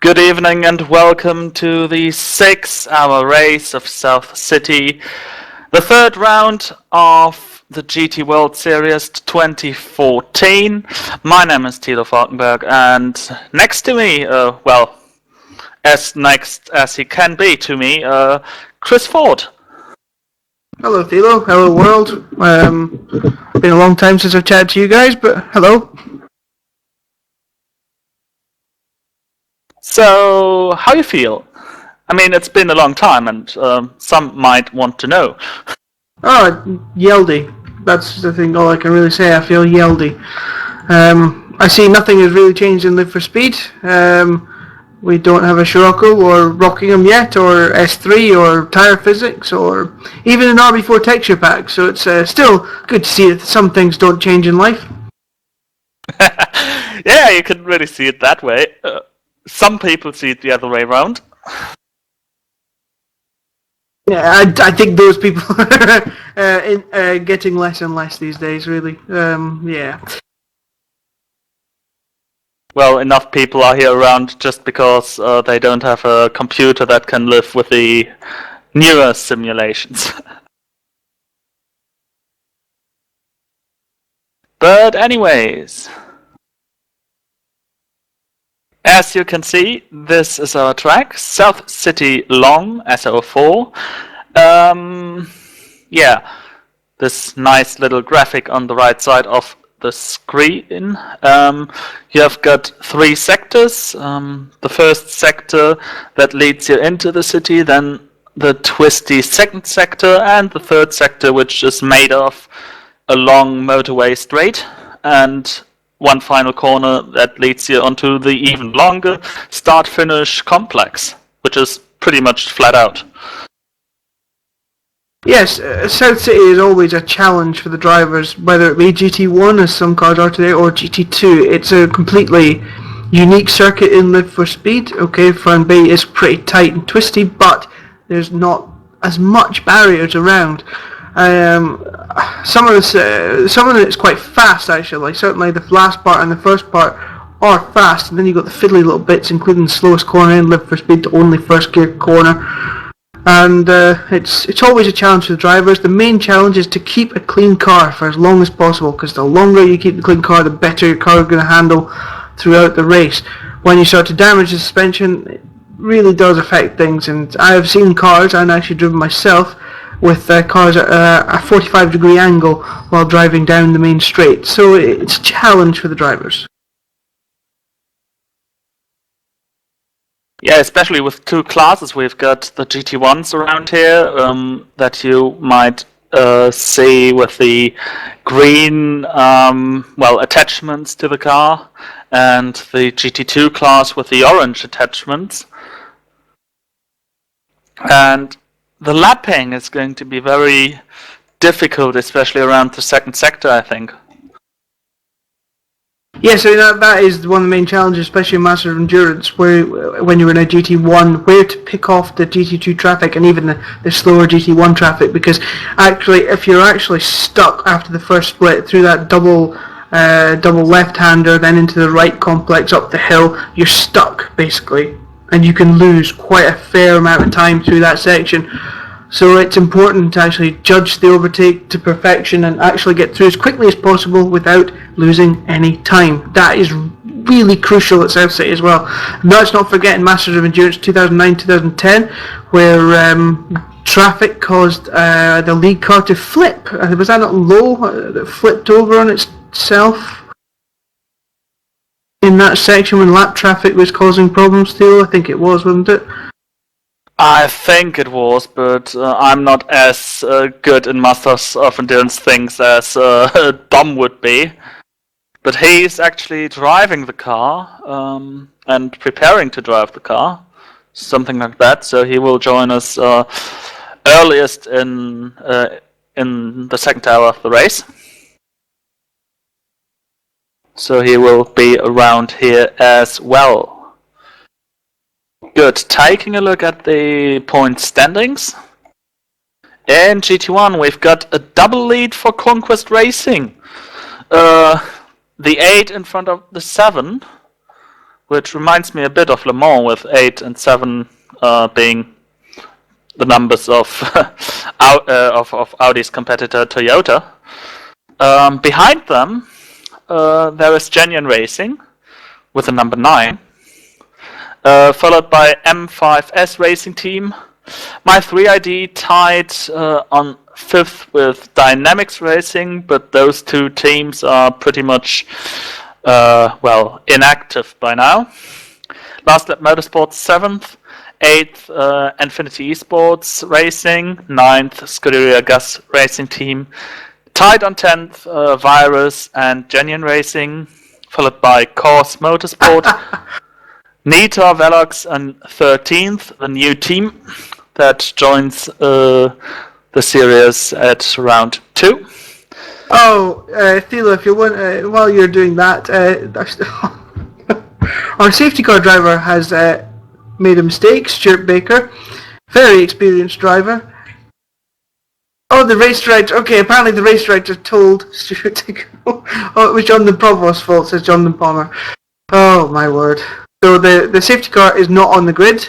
Good evening and welcome to the 6-hour race of South City, the third round of the GT World Series 2014. My name is Thilo Falkenberg, and next to me, as next as he can be to me, Chris Ford. Hello Thilo, hello world. Been a long time since I've chatted to you guys, but hello. So, how you feel? I mean, it's been a long time, and some might want to know. Oh, yeldy. That's the thing. All I can really say. I feel yeldy. I see nothing has really changed in Live for Speed. We don't have a Scirocco or Rockingham yet, or S3, or tyre physics, or even an RB4 texture pack. So it's still good to see that some things don't change in life. Yeah, you can really see it that way. Some people see it the other way around. Yeah, I think those people are getting less and less these days, really. Yeah. Well, enough people are here around just because they don't have a computer that can live with the newer simulations. But anyways, as you can see, this is our track, South City Long, SO4. Yeah, this nice little graphic on the right side of the screen. You have got 3 sectors. The first sector that leads you into the city, then the twisty second sector, and the third sector, which is made of a long motorway straight, and one final corner that leads you onto the even longer start-finish complex, which is pretty much flat out. Yes, South City is always a challenge for the drivers, whether it be GT1 as some cars are today or GT2. It's a completely unique circuit in Live for Speed. Okay, Fern Bay is pretty tight and twisty, but there's not as much barriers around. Some of it's quite fast actually. Certainly the last part and the first part are fast, and then you've got the fiddly little bits, including the slowest corner in Live for Speed, the only first gear corner. And it's always a challenge for the drivers. The main challenge is to keep a clean car for as long as possible, because the longer you keep the clean car, the better your car is going to handle throughout the race. When you start to damage the suspension, it really does affect things. And I have seen cars, and actually driven myself, with cars at a 45-degree angle while driving down the main straight. So it's a challenge for the drivers. Yeah, especially with 2 classes. We've got the GT1s around here that you might see with the green attachments to the car, and the GT2 class with the orange attachments. And the lapping is going to be very difficult, especially around the second sector, I think. Yes, that is one of the main challenges, especially in Masters of Endurance, where when you're in a GT1, where to pick off the GT2 traffic and even the slower GT1 traffic, because actually, if you're actually stuck after the first split through that double left-hander, then into the right complex up the hill, you're stuck, basically, and you can lose quite a fair amount of time through that section. So it's important to actually judge the overtake to perfection and actually get through as quickly as possible without losing any time. That is really crucial at South City as well. And let's not forget in Masters of Endurance 2009-2010, where traffic caused the lead car to flip. Was that not low that flipped over on itself in that section when lap traffic was causing problems still? I think it was, wasn't it? I think it was, but I'm not as good in Masters of Endurance things as Dom would be. But he's actually driving the car and preparing to drive the car, something like that. So he will join us earliest in the second hour of the race. So he will be around here as well. Good. Taking a look at the point standings. In GT1 we've got a double lead for Conquest Racing. The 8 in front of the 7, which reminds me a bit of Le Mans, with 8 and 7 being the numbers of of Audi's competitor Toyota. Behind them, there is Genuine Racing with the number 9, followed by M5S Racing Team. My 3ID tied on 5th with Dynamics Racing, but those two teams are pretty much inactive by now. Last Lap Motorsports 7th, 8th Infinity Esports Racing, 9th Scuderia Gas Racing Team. Tied on 10th Virus and Genuine Racing, followed by Course Motorsport. Nita Velox on 13th, the new team that joins the series at round 2. Oh, Thilo, if you want, while you're doing that, our safety car driver has made a mistake. Stuart Baker, very experienced driver. Oh, the race director. Okay, apparently the race director told Stuart to go. Oh, it was Jonathan Provost's fault, says Jonathan Palmer. Oh, my word. So the safety car is not on the grid.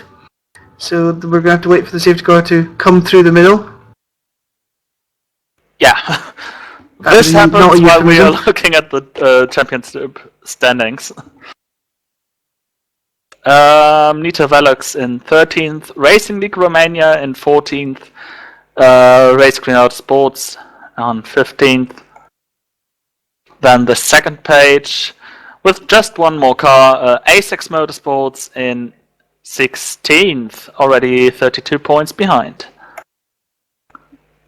So we're going to have to wait for the safety car to come through the middle. Yeah. This happens while we are looking at the championship standings. Nita Velox in 13th, Racing League Romania in 14th, Race Green Out Sports on 15th. Then the second page, with just one more car, Asex Motorsports in 16th, already 32 points behind.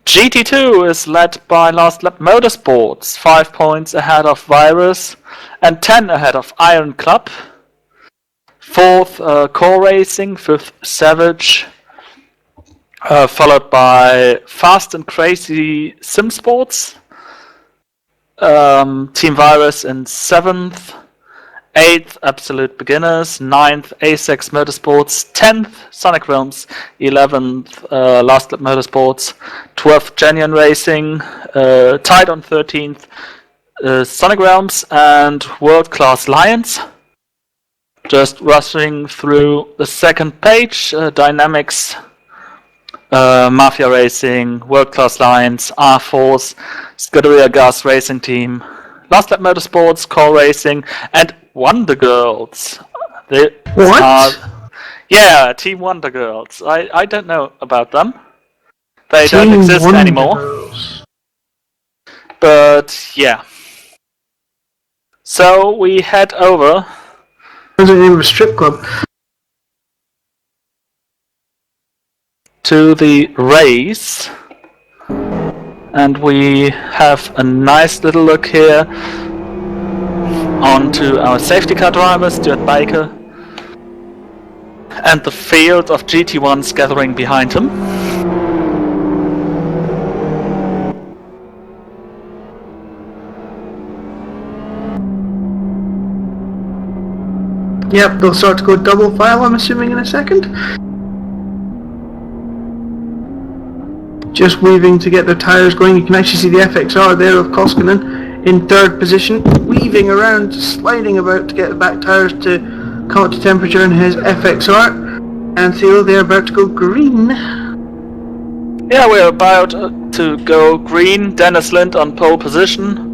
GT2 is led by Last Lap Motorsports, 5 points ahead of Virus and 10 ahead of Iron Club. 4th Core Racing, 5th Savage, followed by Fast and Crazy Sim Sports. Team Virus in 7th, 8th Absolute Beginners, 9th Asex Motorsports, 10th Sonic Realms, 11th Last Lap Motorsports, 12th Genuine Racing, tied on 13th Sonic Realms and World Class Lions. Just rushing through the second page, Dynamics, Mafia Racing, World Class Lions, R-Force, Scuderia Gas Racing Team, Last Lap Motorsports, Core Racing, and Wonder Girls. What? Yeah, Team Wonder Girls. I don't know about them. They Team don't exist Wonder anymore. Girls. But yeah. So we head over. That's the name of a strip club. To the race, and we have a nice little look here onto our safety car driver Stuart Baker and the field of GT1s gathering behind him. Yep, they'll start to go double file, I'm assuming, in a second. Just weaving to get their tyres going. You can actually see the FXR there of Koskinen in 3rd position, weaving around, sliding about to get the back tyres to come up to temperature in his FXR. And Thilo, they're about to go green. Yeah, we're about to go green. Dennis Lind on pole position.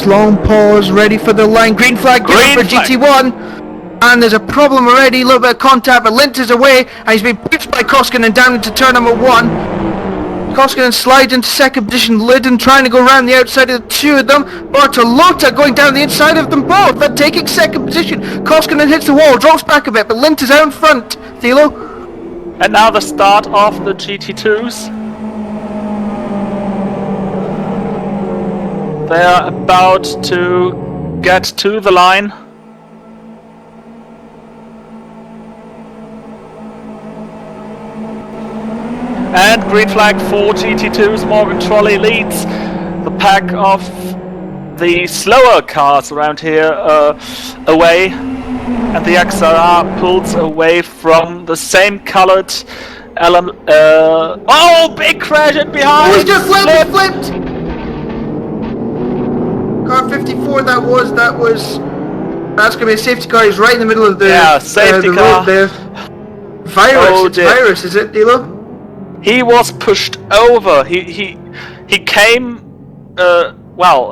Long pause, ready for the line. Green flag given for GT1. And there's a problem already, a little bit of contact, but Lint is away, and he's been pushed by Koskinen down into turn number 1. Koskinen slides into 2nd position, Lydon trying to go around the outside of the 2 of them. Bartolotta going down the inside of them both, but taking 2nd position. Koskinen hits the wall, drops back a bit, but Lint is out in front. Thilo? And now the start of the GT2s. They are about to get to the line. And green flag for GT2s. Morgan Trolley leads the pack of the slower cars around here away. and the XRR pulls away from the same colored element. Oh, big crash in behind! Oh, he just flipped! Car 54, that's gonna be a safety car. He's right in the middle of the safety the car road there. Virus, it's dear. Virus, is it, Thilo? He was pushed over. He came.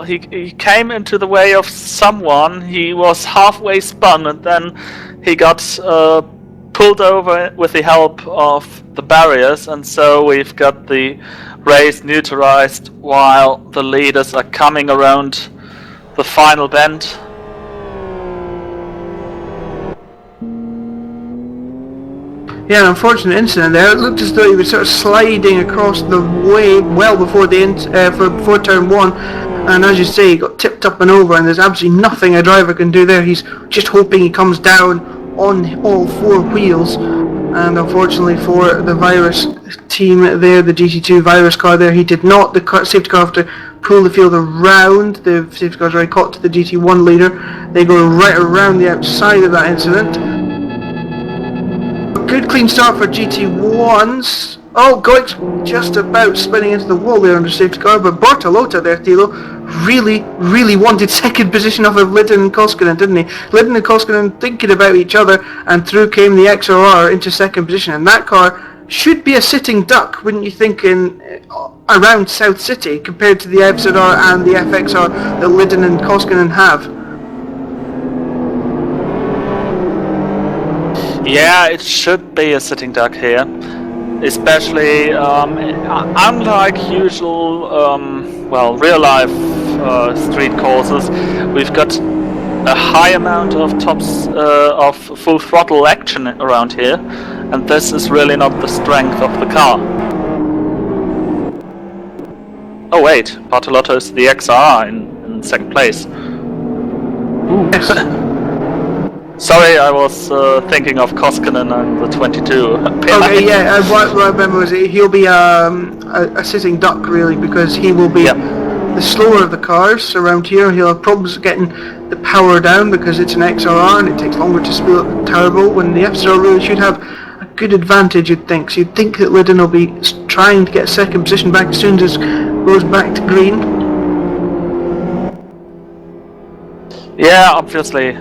He came into the way of someone. He was halfway spun, and then he got pulled over with the help of the barriers, and so we've got the race neutralized while the leaders are coming around the final bend. Yeah, an unfortunate incident there. It looked as though he was sort of sliding across the way well before before turn 1, and as you say, he got tipped up and over, and there's absolutely nothing a driver can do there. He's just hoping he comes down on all 4 wheels, and unfortunately for the Virus team there, the GT2 Virus car there, he did not. The safety car have to pull the field around. The safety car's already caught to the GT1 leader. They go right around the outside of that incident. Good clean start for GT1s. Oh, going just about spinning into the wall there under safety car, but Bortolotta there, Thilo, really wanted second position off of Lydon and Koskinen, didn't he? Lydon and Koskinen thinking about each other, and through came the XRR into second position, and that car should be a sitting duck, wouldn't you think, around South City, compared to the FZR and the FXR that Lydon and Koskinen have. Yeah, it should be a sitting duck here, especially unlike usual, real-life street courses. We've got a high amount of of full throttle action around here, and this is really not the strength of the car. Oh wait, Bartolotto is the XR in second place. Ooh. Sorry, I was thinking of Koskinen and the 22. Okay, yeah, what I remember was he'll be a sitting duck, really, because he will be the slower of the cars around here. He'll have problems getting the power down because it's an XRR and it takes longer to spool up the turbo, when the FZR really should have a good advantage, you'd think. So you'd think that Lydon will be trying to get second position back as soon as it goes back to green. Yeah, obviously.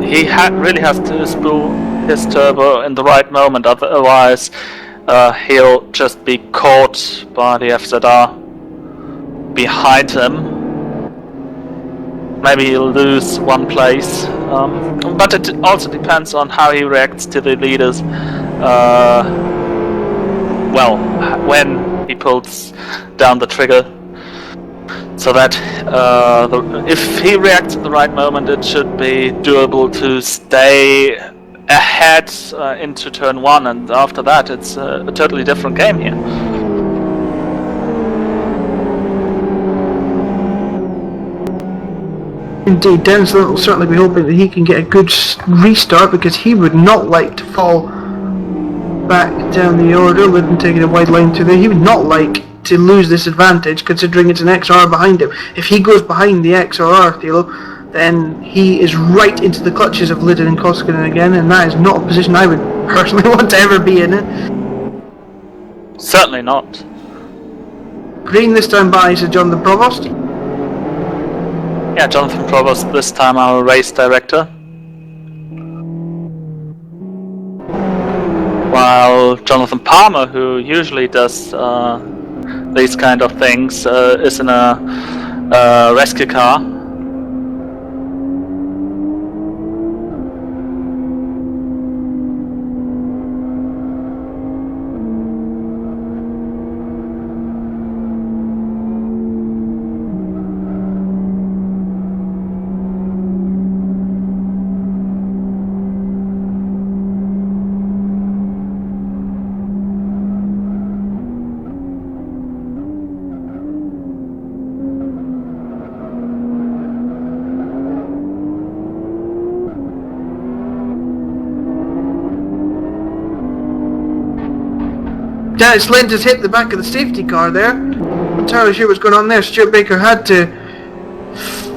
He really has to spool his turbo in the right moment, otherwise he'll just be caught by the FZR behind him. Maybe he'll lose one place, but it also depends on how he reacts to the leaders. When he pulls down the trigger. So that if he reacts at the right moment, it should be doable to stay ahead into turn 1, and after that it's a totally different game here. Indeed, Dennis will certainly be hoping that he can get a good restart, because he would not like to fall back down the order. Lydon taking a wide line through there. He would not like to lose this advantage, considering it's an XR behind him. If he goes behind the XRR, Thilo, then he is right into the clutches of Lydon and Koskinen again, and that is not a position I would personally want to ever be in it. Certainly not. Green this time by Sir Jonathan Provost. Yeah, Jonathan Provost, this time our race director. While Jonathan Palmer, who usually does these kind of things, is in a rescue car. Dennis Lind has hit the back of the safety car there. I'm not entirely sure what's going on there. Stuart Baker had to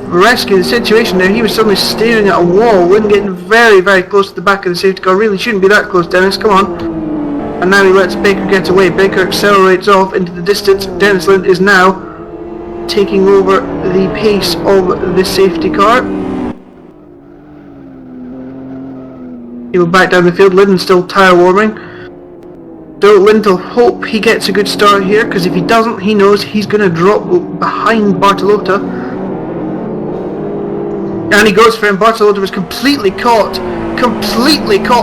rescue the situation there. He was suddenly staring at a wall, Lynn getting very, very close to the back of the safety car. Really shouldn't be that close, Dennis, come on. And now he lets Baker get away. Baker accelerates off into the distance. Dennis Lynn is now taking over the pace of the safety car. He will back down the field. Linden still tyre warming. So Linden will hope he gets a good start here, because if he doesn't, he knows he's going to drop behind Bartolota. And he goes for him. Bartolota was completely caught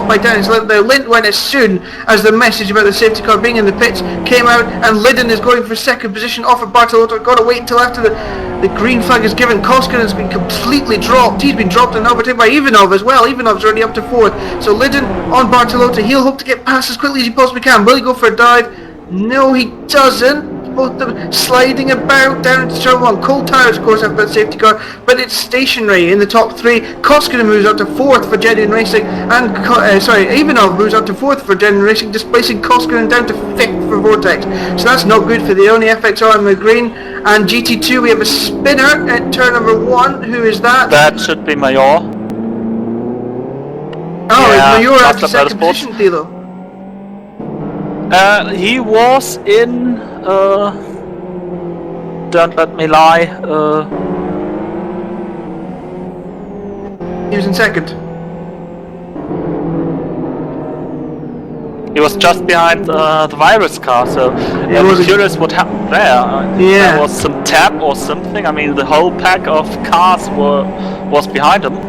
by Dennis Lind. Lind went as soon as the message about the safety car being in the pits came out, and Linden is going for second position off of Bartolota. Got to wait until after the green flag is given. Koskinen's been completely dropped. He's been dropped and overtaken by Ivanov as well. Ivanov's already up to fourth. So Linden on Bartolota. He'll hope to get past as quickly as he possibly can. Will he go for a dive? No, he doesn't. Both of them sliding about down into turn one. Cold tyres, of course, after that safety car, but it's stationary in the top three. Koskinen moves up to fourth for Genuine Racing, and Ivanov moves up to fourth for Genuine Racing, displacing Koskinen down to fifth for Vortex. So that's not good for the only FXR in the green. And GT2, we have a spinner at turn number one. Who is that? That should be Major. Oh, yeah, Major after second position, Thilo. He was in, don't let me lie, he was in second. He was just behind the virus car, so I'm curious what happened there. There was some tap or something. I mean, the whole pack of cars was behind him.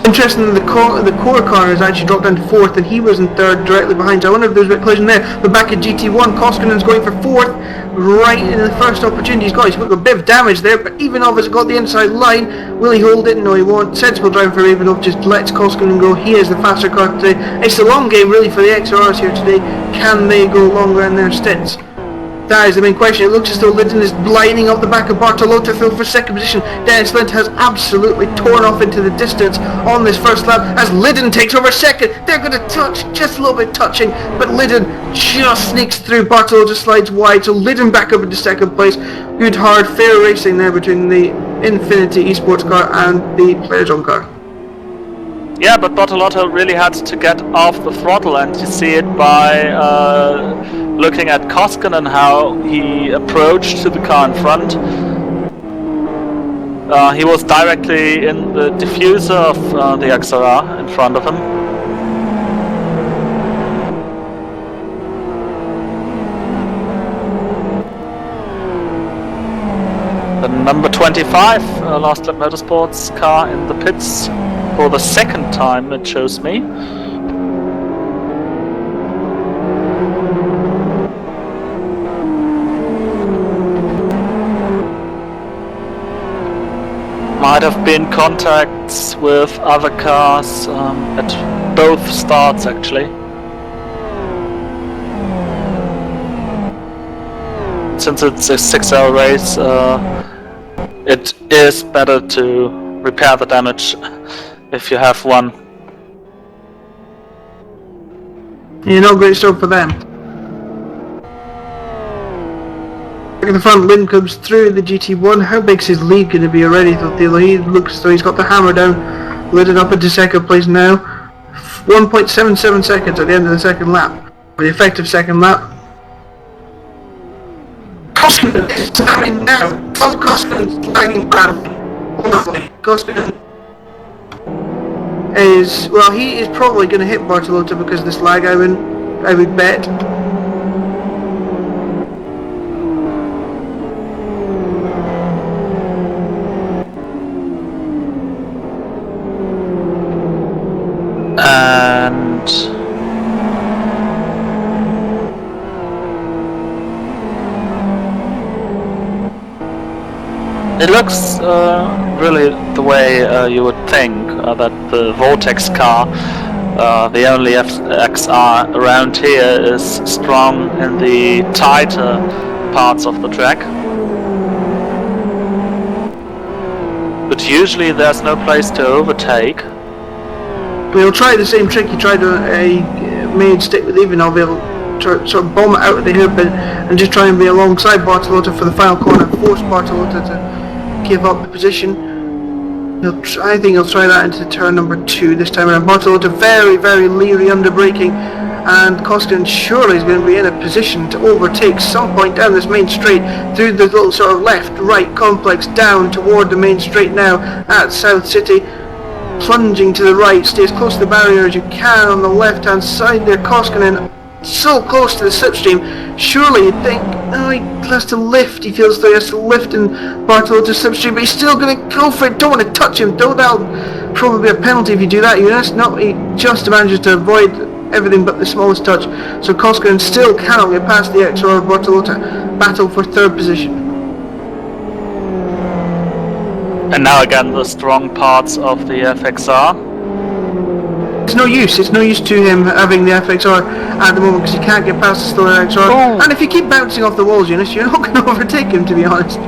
Interesting, the core car has actually dropped down to fourth, and he was in third, directly behind. So I wonder if there's a bit of collision there. But back at GT1, Koskinen's going for fourth, right in the first opportunity he's got. He's got a bit of damage there, but Ivanov has got the inside line. Will he hold it? No, he won't. Sensible driving for Ivanov, just lets Koskinen go. He is the faster car today. It's the long game, really, for the XRRs here today. Can they go longer in their stints? That is the main question. It looks as though Linden is lining up the back of Bartolota for second position. Dennis Lind has absolutely torn off into the distance on this first lap as Linden takes over second. They're going to touch, just a little bit touching, but Linden just sneaks through. Bartolota slides wide, so Linden back up into second place. Good, hard, fair racing there between the Infinity Esports car and the Players On car. Yeah, but Bartolota really had to get off the throttle, and you see it by looking at Koskinen, how he approached to the car in front. He was directly in the diffuser of the XRR in front of him. The number 25 Last Lap Motorsports car in the pits for the second time, it shows me. Might have been contacts with other cars at both starts, actually. Since it's a 6-hour race, it is better to repair the damage if you have one. Yeah, no great start for them. Back in the front, Lynn comes through the GT1. How big's his lead going to be already, though, Thilo? He looks as though he's got the hammer down. Linden up into second place now. 1.77 seconds at the end of the second lap. The effective second lap. Koskinen is lagging now. Koskinen's lagging badly. Koskinen is, well, he is probably going to hit Bartolota because of this lag, I would bet. And it looks really the way you would think that the Vortex car, the only XR around here, is strong in the tighter parts of the track. But usually there's no place to overtake. We'll try the same trick he tried a main stick with Ivanov. He'll sort of bomb it out of the hoop and just try and be alongside Bartolota for the final corner, force Bartolota to give up the position. I think he'll try that into turn number 2 this time around. Bartolota very, very leery under braking, and Koskinen surely is going to be in a position to overtake some point down this main straight through the little sort of left-right complex down toward the main straight now at South City. Plunging to the right, stay as close to the barrier as you can on the left-hand side there. Koskinen so close to the slipstream. Surely you'd think, oh, he has to lift. He feels that he has to lift in Bartolota's slipstream, but he's still going to go for it. Don't want to touch him. That'll probably be a penalty if you do that. No, he just manages to avoid everything but the smallest touch. So Koskinen still cannot get past the XR of Bartolota. Battle for third position. And now again the strong parts of the FXR. It's no use to him having the FXR at the moment because he can't get past the Stellar XR. Oh. And if you keep bouncing off the walls, Eunice, you're not going to overtake him, to be honest.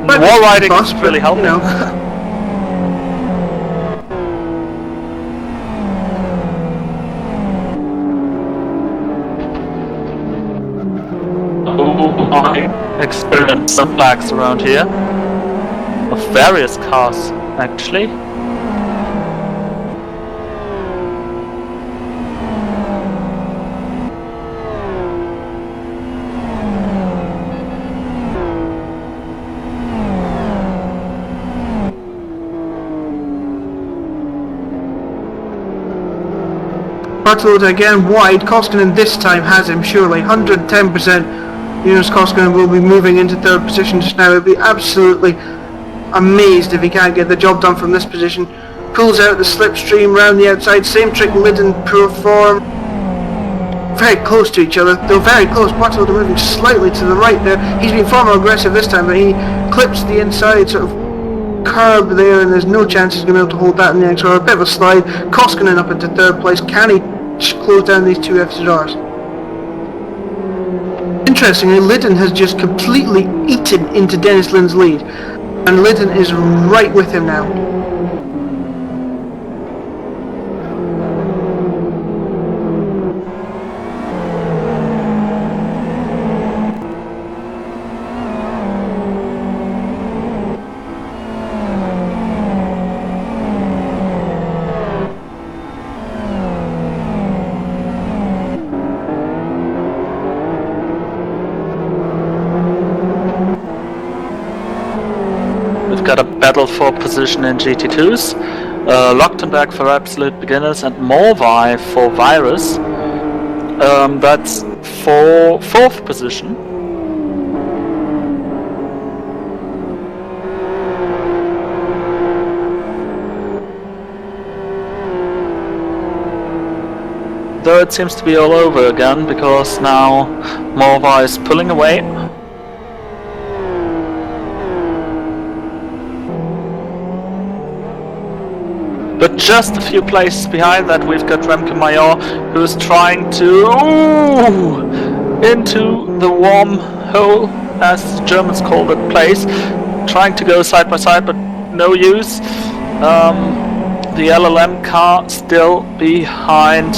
But wall riding is really helping. You know. I experienced some flags around here. Of various cars, actually. Bartolota again wide. Koskinen this time has him, surely. 110%. Jonas Koskinen will be moving into third position just now. He'll be absolutely amazed if he can't get the job done from this position. Pulls out the slipstream round the outside. Same trick Lydon performed. Very close to each other. They're very close. Bartolota moving slightly to the right there. He's been far more aggressive this time, but he clips the inside sort of curb there, and there's no chance he's going to be able to hold that in the XR. A bit of a slide. Koskinen up into third place. Can he close down these two FZRs? Interestingly, Lydon has just completely eaten into Dennis Lynn's lead, and Lydon is right with him now. Got a battle for position in GT2s, Lochtenberg for absolute beginners and Morvai for virus. That's for fourth position. Though it seems to be all over again because now Morvai is pulling away. But just a few places behind that, we've got Remke Major, who's trying to into the warm hole, as the Germans call that place, trying to go side by side, but no use. The LLM car still behind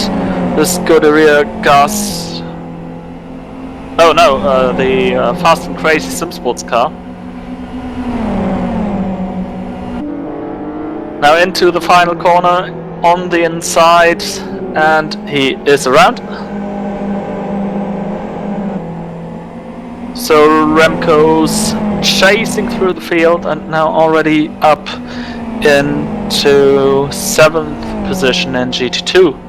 the Scuderia Gas. Oh no, the Fast and Crazy SimSports car. Now into the final corner on the inside, and he is around. So Remco's chasing through the field and now already up into 7th position in GT2.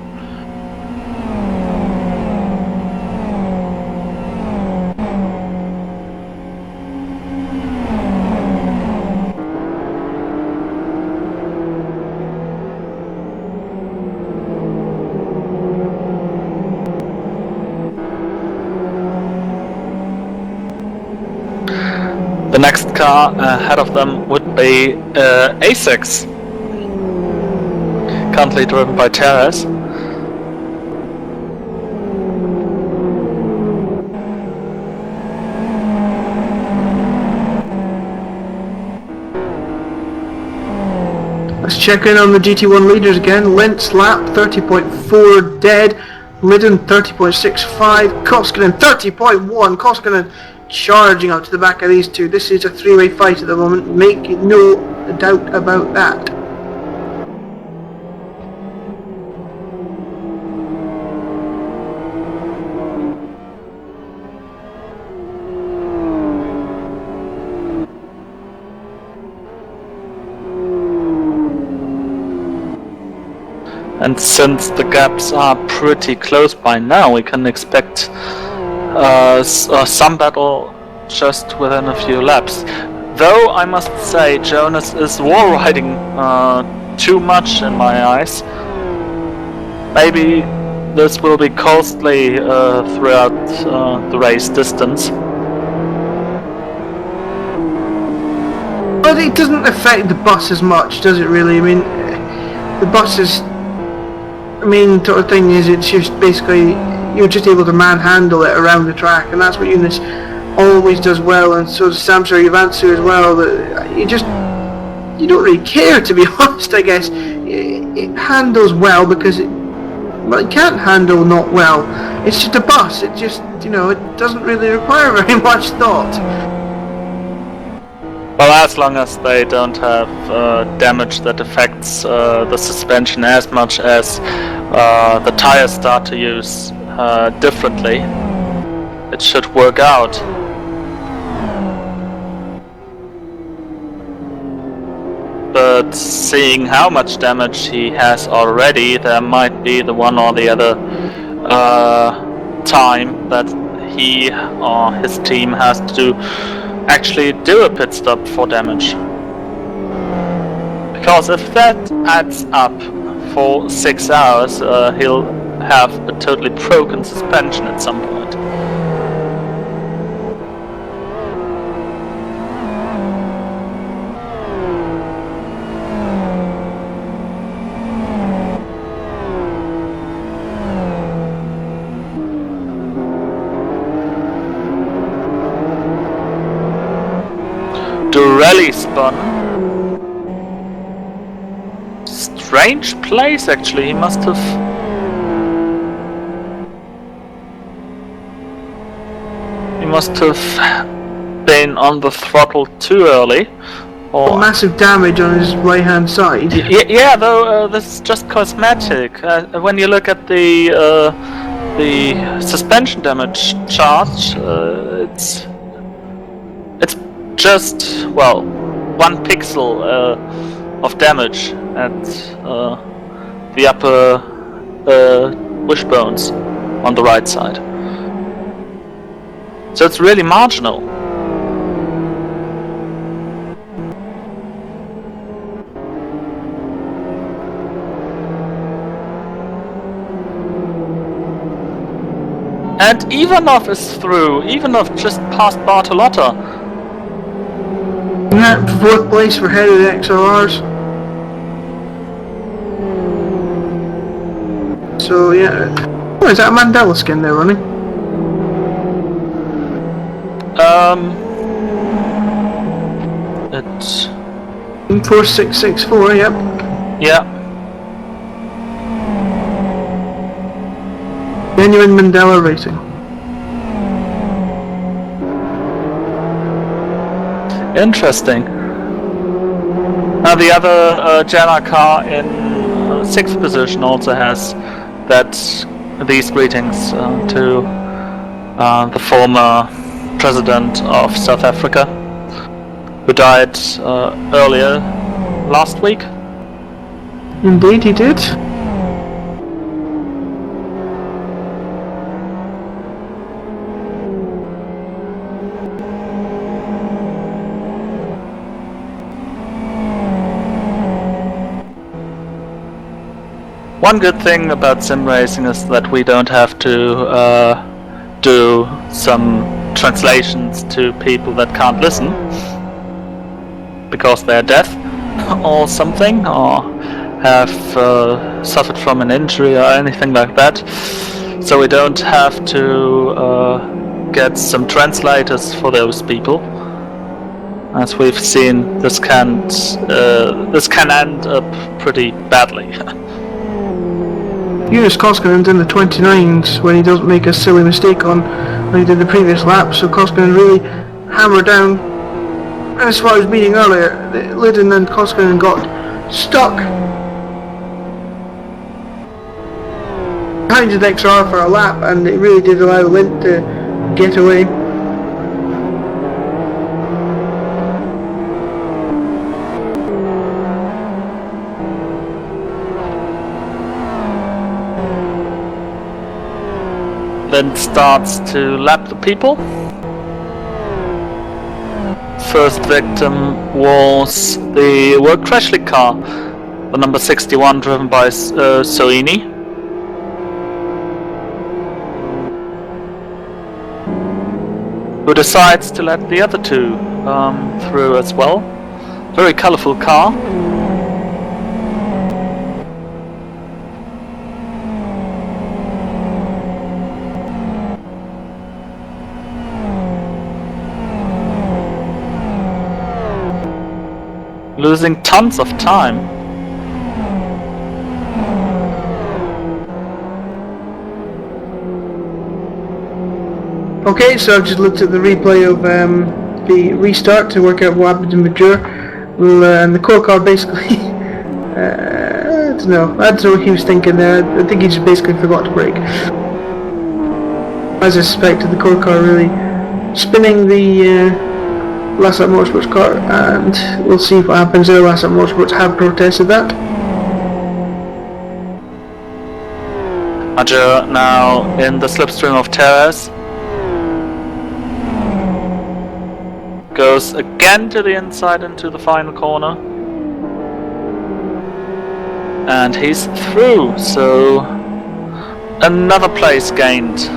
The next car ahead of them would be A6, currently driven by Teres. Let's check in on the GT1 leaders again. Lentz lap 30.4 dead, Lydon 30.65, Koskinen 30.1. Koskinen charging up to the back of these two. This is a three-way fight at the moment. Make no a doubt about that. And since the gaps are pretty close by now, we can expect some battle just within a few laps. Though I must say, Jonas is wall riding too much in my eyes. Maybe this will be costly throughout the race distance. But it doesn't affect the bus as much, does it really? I mean, the bus is... The main sort of thing is it's just basically you're just able to manhandle it around the track, and that's what Eunice always does well, and so does Samsung Yavansu as well. That you don't really care, to be honest. I guess it handles well because it can't handle not well. It's just a bus. It just it doesn't really require very much thought. Well, as long as they don't have damage that affects the suspension as much as the tires start to use differently, it should work out. But seeing how much damage he has already, there might be the one or the other time that he or his team has to actually do a pit stop for damage. Because if that adds up for 6 hours, he'll have a totally broken suspension at some point. Rally spun. Strange place, actually. He must have been on the throttle too early. Or massive damage on his right hand side. Yeah, though this is just cosmetic. When you look at the suspension damage chart, it's just, well, 1 pixel of damage at the upper wishbones on the right side. So it's really marginal. And Ivanov is through, Ivanov just past Bartolotta. Yeah, 4th place for head of the XLRs. So yeah, oh, is that a Mandela skin they're running? It's 4664. Yep. Yeah. Genuine Mandela Racing. Interesting. Now the other Jana car in 6th position also has these greetings to the former president of South Africa, who died earlier last week. Indeed, he did. One good thing about sim racing is that we don't have to do some translations to people that can't listen because they're deaf or something, or have suffered from an injury or anything like that. So we don't have to get some translators for those people. As we've seen, this can end up pretty badly. Eunice Koskinen in the 29s when he doesn't make a silly mistake on when he did the previous lap, so Koskinen really hammered down That's what I was meaning earlier. Lydon and Koskinen got stuck behind the next hour for a lap, and it really did allow Lind to get away. Lind starts to lap the people. First victim was the World Crash League car, the number 61, driven by Soini. Who decides to let the other two through as well. Very colourful car. Losing tons of time. Okay, so I've just looked at the replay of the restart to work out what happened to Mature. Well, and the core car basically, I don't know what he was thinking there. I think he just basically forgot to brake. As I suspected, the core car really spinning the Last Lap Motorsports car, and we'll see what happens there. Last Lap Motorsports have protested that. Majer now in the slipstream of Teres. Goes again to the inside into the final corner. And he's through, so another place gained.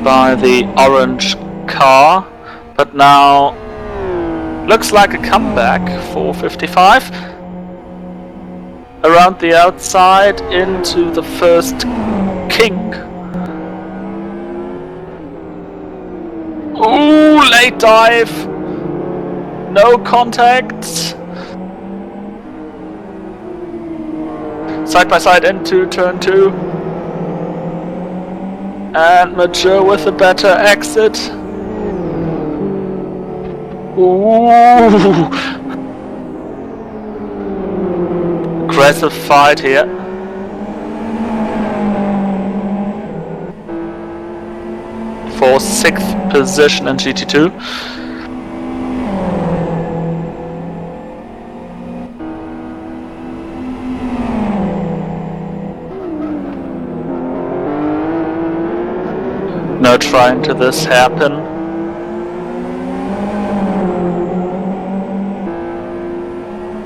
By the orange car, but now looks like a comeback for 55. Around the outside into the first kink. Ooh, late dive. No contact. Side by side into turn 2. And Mature with a better exit. Ooh. Aggressive fight here. For 6th position in GT2. No trying to this happen.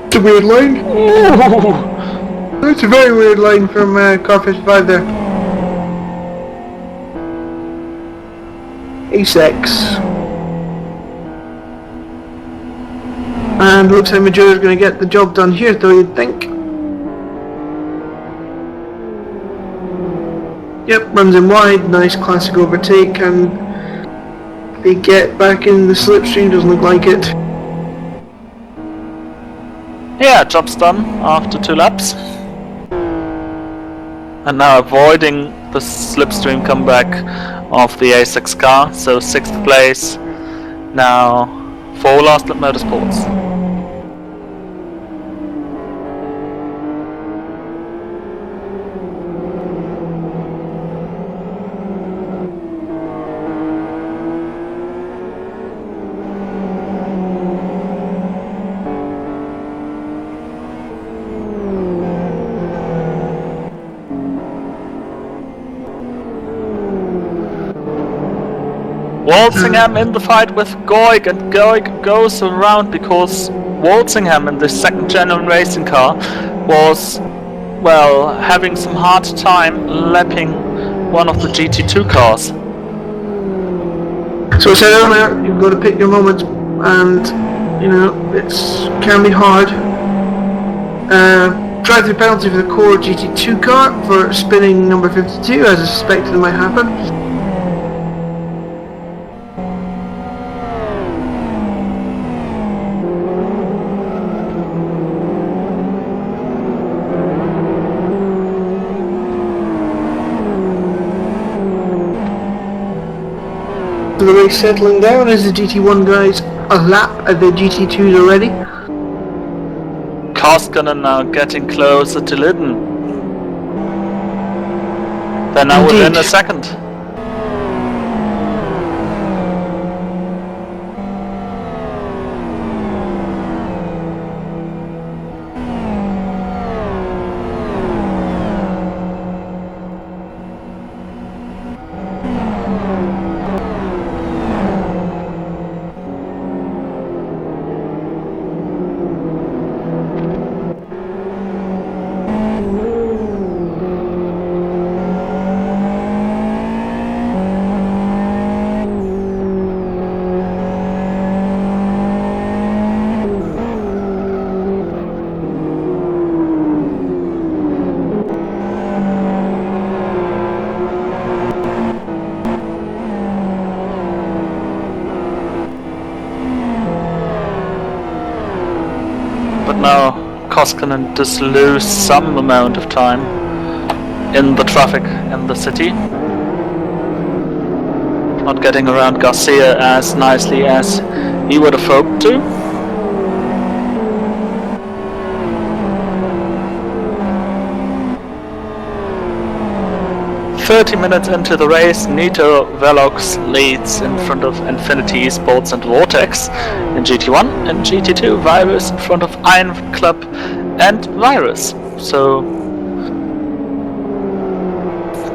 It's a weird line. Ooh. It's a very weird line from Car 55 there. A6. And looks like Majure's going to get the job done here, though, you'd think. Yep, runs in wide, nice classic overtake, and they get back in the slipstream, doesn't look like it. Yeah, job's done after 2 laps. And now avoiding the slipstream comeback of the A6 car, so 6th place now for Last Lap Motorsports. Walsingham in the fight with Goig, and Goig goes around because Walsingham in the 2nd generation racing car was, well, having some hard time lapping one of the GT2 cars. So I said earlier, you've got to pick your moments, and you know, it's can be hard. Drive-through penalty for the core GT2 car for spinning number 52, as I suspected it might happen. The race settling down as the GT1 guys a lap at the GT2s already. Koskinen now getting closer to Lydden. They're now Indeed. within a second. But now Koskinen does lose some amount of time in the traffic in the city. Not getting around Garcia as nicely as he would have hoped to. "30 minutes into the race, Nito Velox leads in front of Infinity Sports and Vortex in GT1, and GT2 Virus in front of Iron Club and Virus." So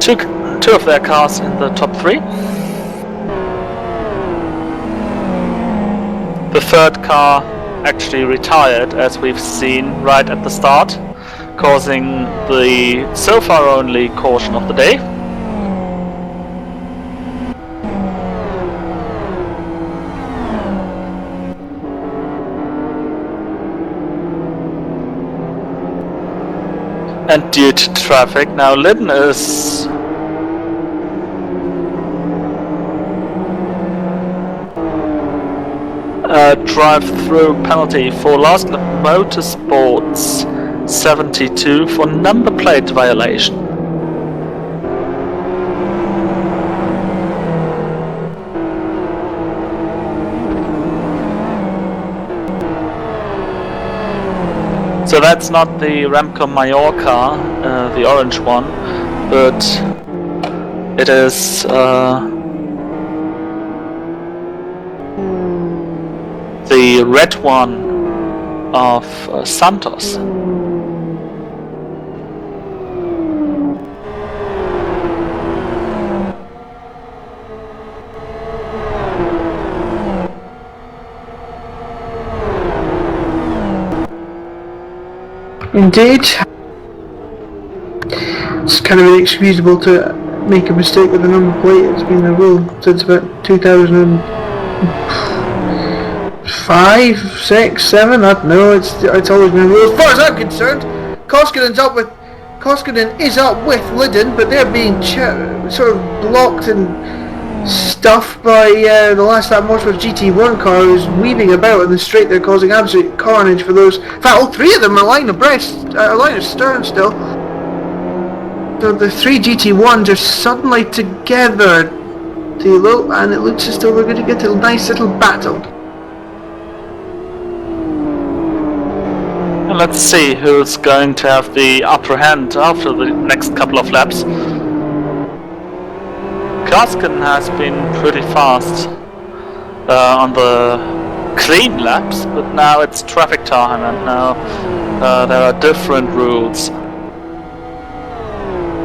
two of their cars in the top 3. The third car actually retired, as we've seen right at the start, causing the so far only caution of the day. And due to traffic, now Lydden is a drive-through penalty for Last Lap Motorsports 72 for number plate violation. So that's not the Remco Major car, the orange one, but it is the red one of Santos. Indeed. It's kind of inexcusable to make a mistake with the number plate. It's been the rule since about 2005, 6, 7, I don't know. It's always been a rule. As far as I'm concerned, Koskinen is up with Lydden, but they're being sort of blocked and stuffed by the Last Lap Motorsports GT1 car, who's weaving about in the straight. They're causing absolute carnage for those. In fact, all 3 of them are line abreast, line astern still. So the 3 GT1s are suddenly together, Thilo, and it looks as though we're going to get a nice little battle. And let's see who's going to have the upper hand after the next couple of laps. Koskinen has been pretty fast on the clean laps, but now it's traffic time, and now there are different rules.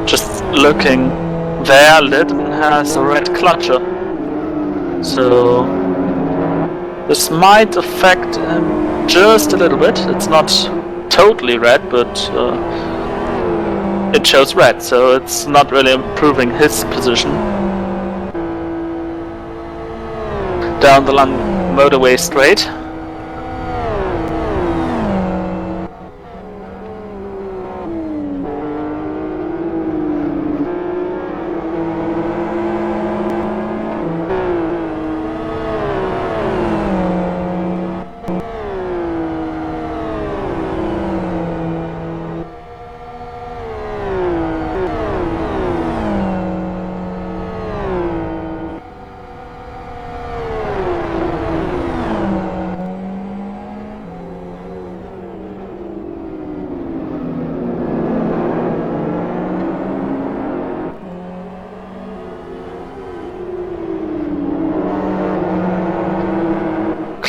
Just looking there, Lydden has a red clutcher, so this might affect him just a little bit. It's not totally red, but it shows red, so it's not really improving his position. Down the long motorway straight.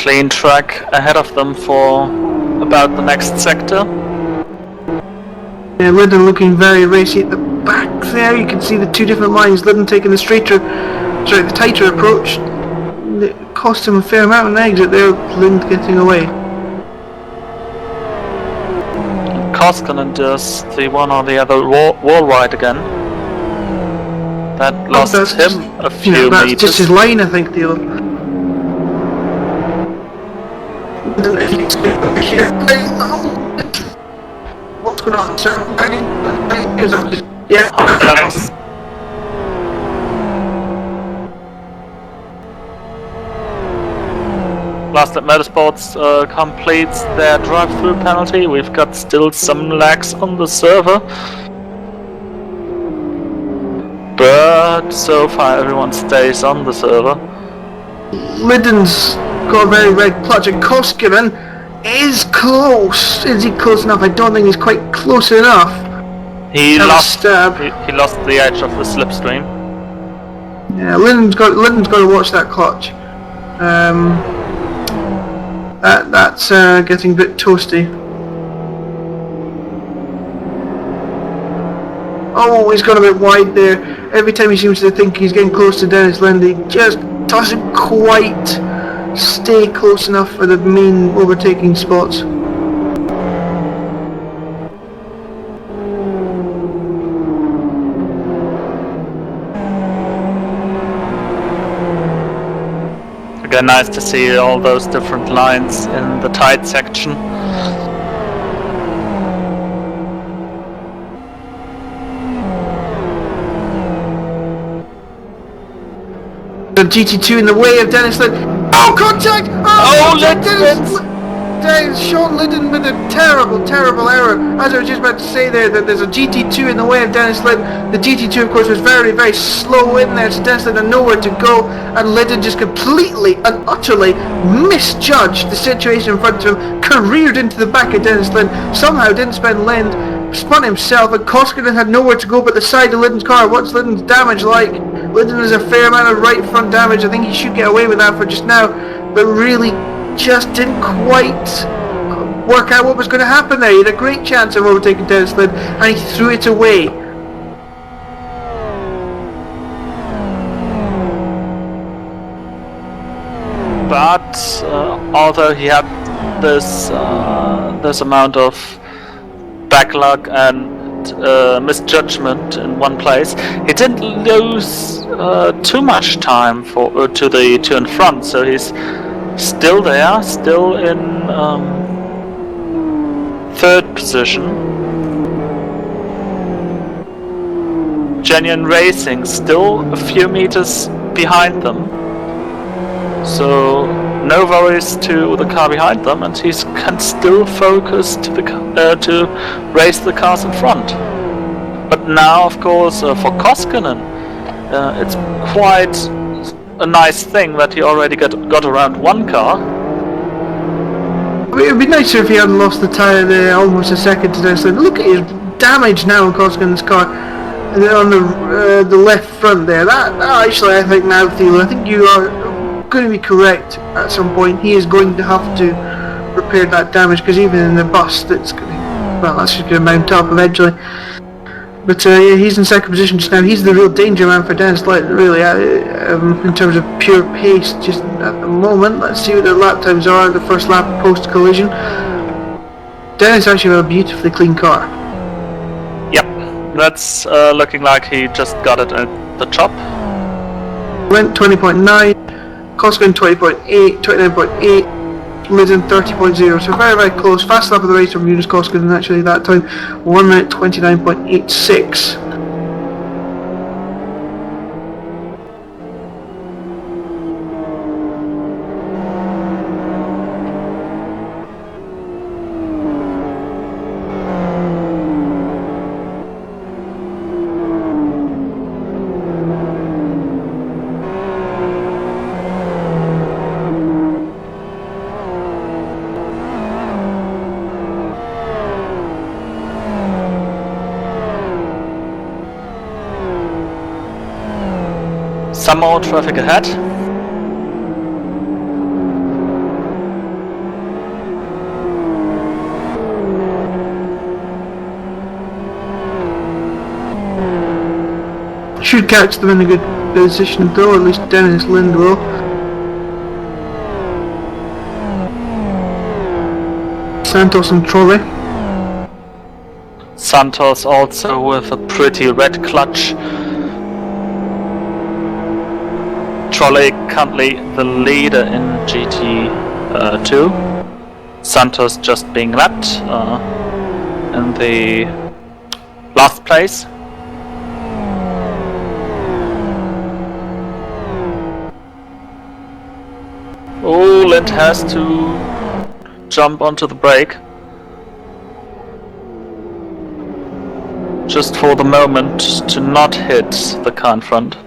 clean track ahead of them for about the next sector. Yeah, Linden looking very racy at the back there. You can see the two different lines. Linden taking the the tighter approach. It cost him a fair amount of exit there. Linden getting away. Koskinen does the one or the other wall ride again. That lost him a few that's meters. just his line, I think, Thilo. What's going on, sir? Yeah. Last Lap Motorsports completes their drive-through penalty. We've got still some lags on the server, but so far everyone stays on the server. Linden's got a very red clutch, and Koskinen is close. Is he close enough? I don't think he's quite close enough. He lost the edge of the slipstream. Yeah, Linden's got to watch that clutch. That's getting a bit toasty. Oh, he's gone a bit wide there. Every time he seems to think he's getting close to Dennis Lind, he just doesn't quite stay close enough for the main overtaking spots. Again, nice to see all those different lines in the tight section. The GT2 in the way of Dennis Lind. Oh, contact! Oh, Dennis Sean Linden with a terrible error. As I was just about to say there, that there's a GT2 in the way of Dennis Lind. The GT2, of course, was very slow in there, so Dennis Lind had nowhere to go, and Linden just completely and utterly misjudged the situation in front of him, careered into the back of Dennis Lind, somehow didn't spend Lind, spun himself, and Koskinen had nowhere to go but the side of Linden's car. What's Linden's damage like? Linden has a fair amount of right front damage. I think he should get away with that for just now, but really just didn't quite work out what was going to happen there. He had a great chance of overtaking Dennis Lind, and he threw it away. But although he had this amount of backlog and misjudgment in one place, he didn't lose too much time to the two in front, so he's still there, still in third position. Genuine Racing still a few meters behind them, so no worries to the car behind them, and he can still focus to race the cars in front. But now, of course, for Koskinen, it's quite a nice thing that he already got around one car. It would be nicer if he hadn't lost the tyre there almost a second to this. Look at his damage now in Koskinen's car on the left front there. That actually, I think now, Thilo, I think you are going to be correct at some point. He is going to have to repair that damage, because even in the bust, it's going to, well, that's just going to mount up eventually. But yeah, he's in second position just now. He's the real danger man for Dennis Lind, really, in terms of pure pace just at the moment. Let's see what their lap times are, the first lap post-collision. Dennis actually has a beautifully clean car. Yep, that's looking like he just got it at the top. Went 20.9, Koskinen 20.8, 29.8, Linden 30.0, so very close. Fast lap of the race from Jonas Koskinen actually that time, 1 minute 29.86. Some more traffic ahead. should catch them in a good position though, at least Dennis Lind will. Santos and Trolley. Santos also with a pretty red clutch. Trolley currently the leader in GT2. Santos just being lapped in the last place. Oh, Lind has to jump onto the brake. Just for the moment to not hit the car in front.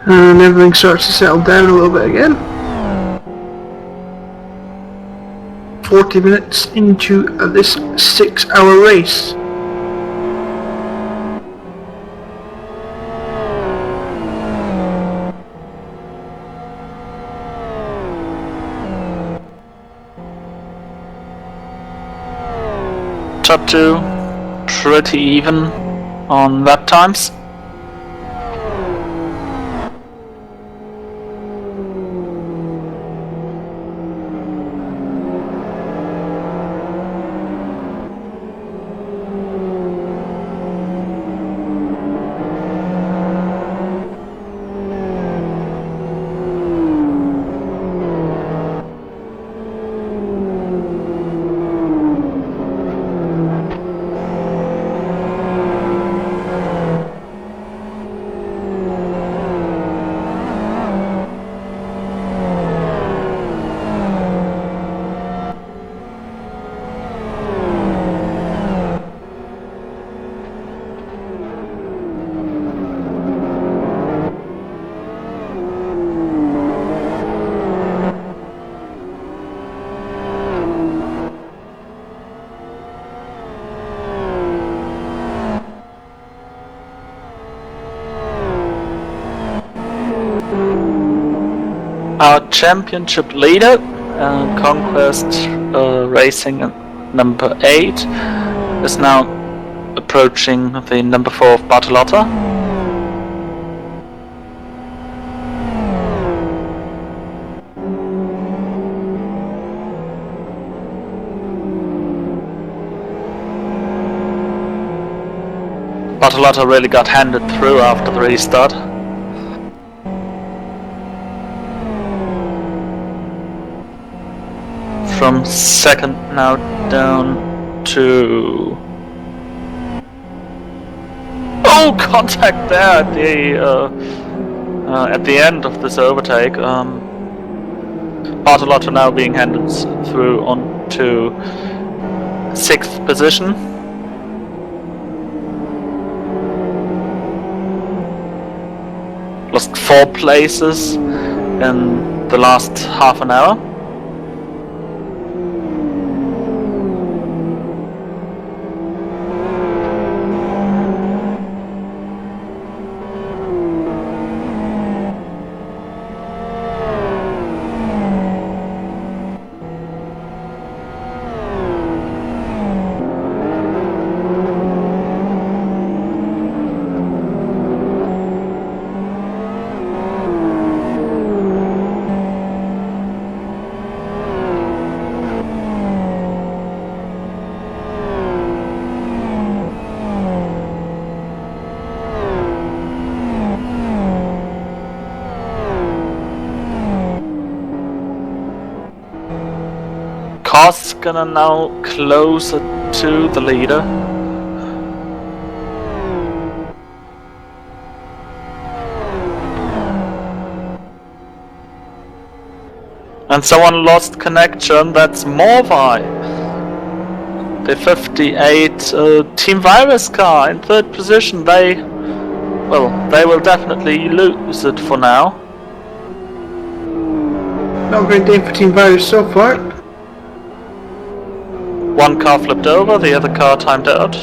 And everything starts to settle down a little bit again. 40 minutes into this 6-hour race. Top two, pretty even on lap times. Our championship leader, Conquest Racing number 8, is now approaching the number 4 of Bartolotta. Bartolotta really got handed through after the restart. From second now down to... Oh, contact there at the end of this overtake. Bartolotta now being handed through onto 6th position. Lost 4 places in the last half an hour. Koskinen now closer to the leader. And someone lost connection, that's Morvai. The 58 Team Virus car in third position. They will definitely lose it for now. Not a great day for Team Virus so far. One car flipped over, the other car timed out.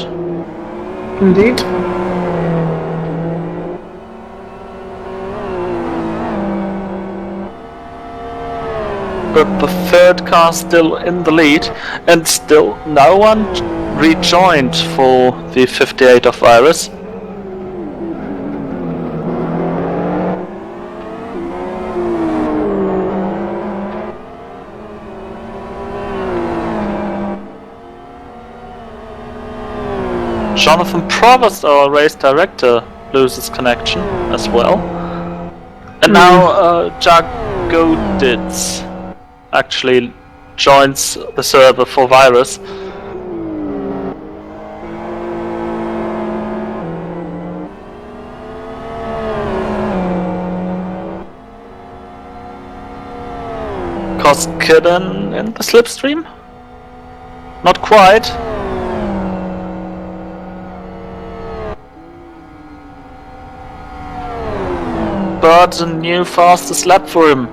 Indeed. But the third car still in the lead, and still no one rejoined for the 58 of Virus. Jonathan Provost, our race director, loses connection as well. And now Jagodits actually joins the server for Virus. Koskinen in the slipstream? Not quite. But a new fastest lap for him.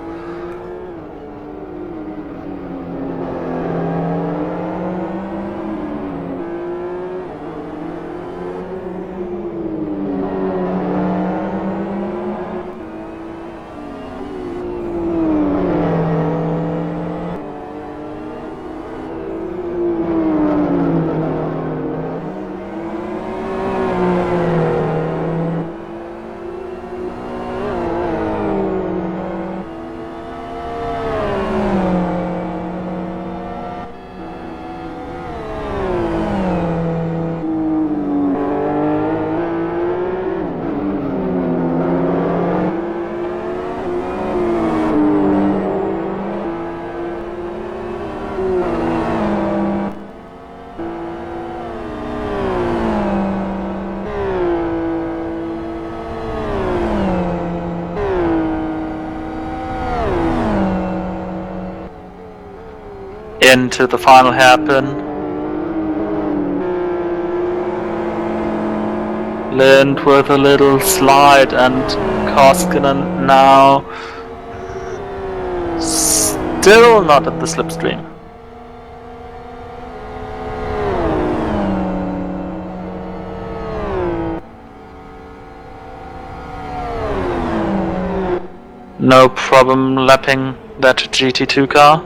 Into the final hairpin. Lind with a little slide, and Koskinen now still not at the slipstream. No problem lapping that GT2 car.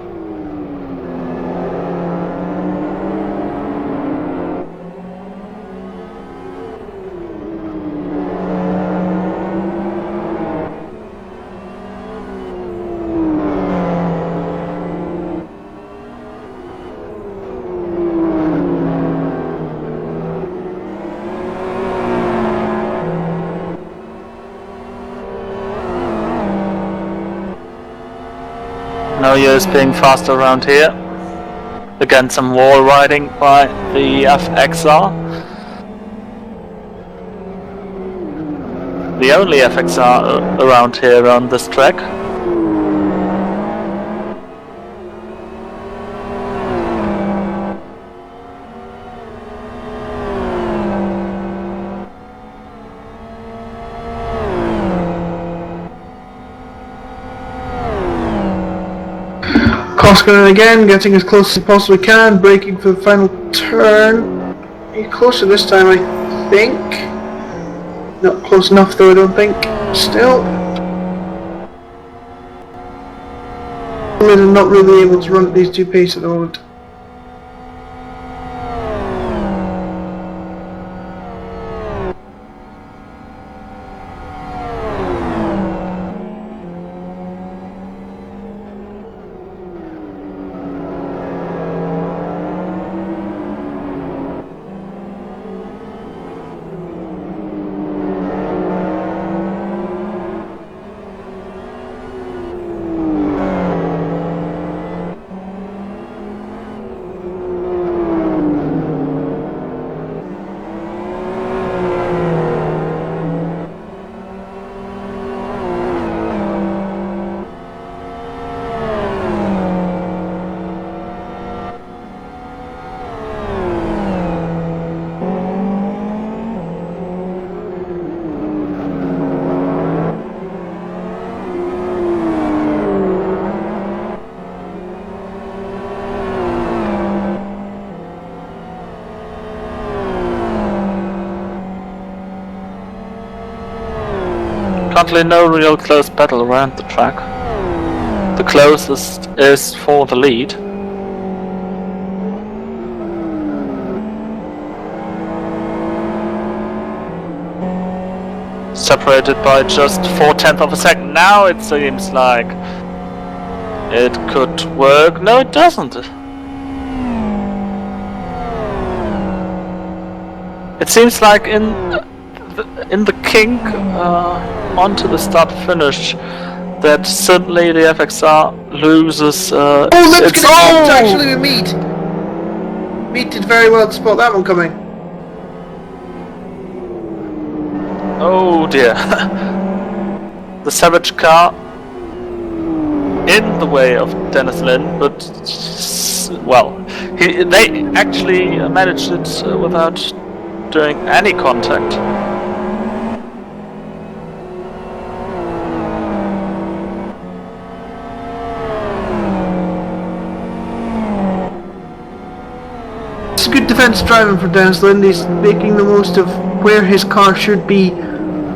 No use being faster around here. Again, some wall riding by the FXR. The only FXR around here on this track. Koskinen again, getting as close as he possibly can, braking for the final turn. He's closer this time, I think. Not close enough though, I don't think. Still. I'm not really able to run at these two paces at the moment. Currently no real close battle around the track. The closest is for the lead. Separated by just 4/10 of a second. Now it seems like it could work. No, it doesn't. It seems like in the kink onto the start finish that suddenly the FXR loses. Oh, let's get it actually with Mead. Mead did very well to spot that one coming. Oh dear. The Savage car in the way of Dennis Lynn, but well, they actually managed it without doing any contact. It's good defense driving for Dennis Lynn. He's making the most of where his car should be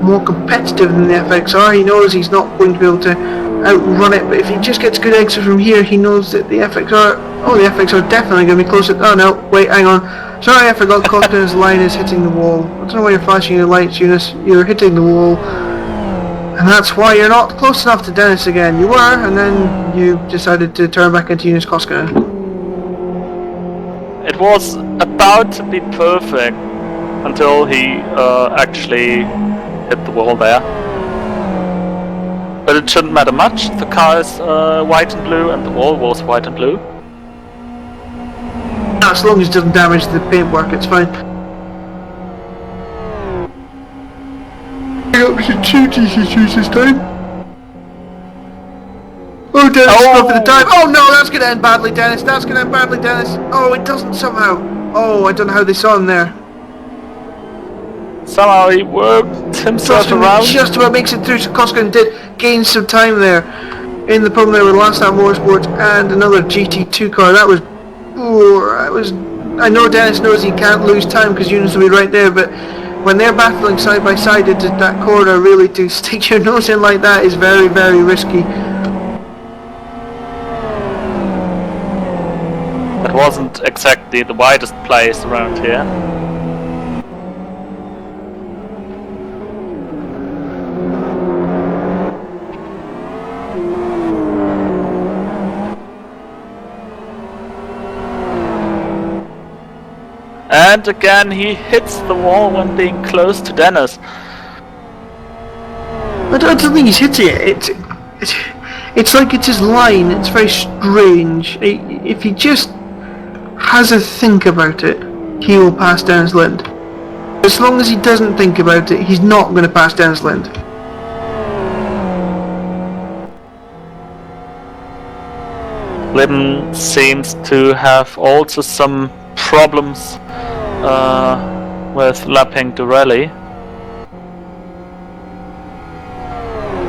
more competitive than the FXR. He knows he's not going to be able to outrun it, but if he just gets good exit from here, he knows that the FXR are definitely going to be close. Oh no, wait, hang on. Sorry, I forgot Costa's line is hitting the wall. I don't know why you're flashing your lights, Eunice. You're hitting the wall. And that's why you're not close enough to Dennis again. You were, and then you decided to turn back into Eunice Koskinen. It was about to be perfect until he actually hit the wall there. But it shouldn't matter much. The car is white and blue, and the wall was white and blue. As long as it doesn't damage the paintwork, it's fine. I got me to 2 GC2s this time. Oh, Dennis, go for the dive. Oh no, that's going to end badly, Dennis. That's going to end badly, Dennis. Oh, it doesn't somehow. Oh, I don't know how they saw him there. Somehow he worked himself around. Just about makes it through, so Koskinen did gain some time there in the problem there with Last Lap Motorsports and another GT2 car. That was... I know Dennis knows he can't lose time because Eunice will be right there, but when they're battling side by side into that corner, really to stick your nose in like that is very, very risky. That wasn't exactly the widest place around here. And again he hits the wall when being close to Dennis. I don't think he's hitting it. It's like it's his line. It's very strange. If he just has a think about it, he will pass Dennis Lind. As long as he doesn't think about it, he's not going to pass Dennis Lind. Lind seems to have also some problems with lapping Durelli.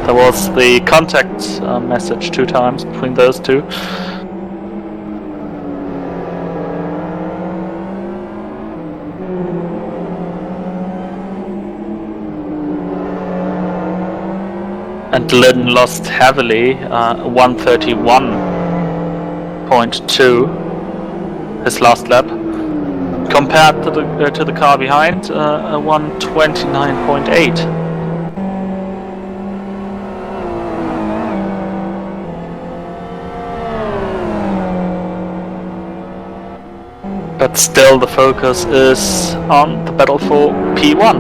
There was the contact message 2 times between those two. And Lynn lost heavily, 131.2 his last lap. Compared to the car behind, 129.8. But still, the focus is on the battle for P1.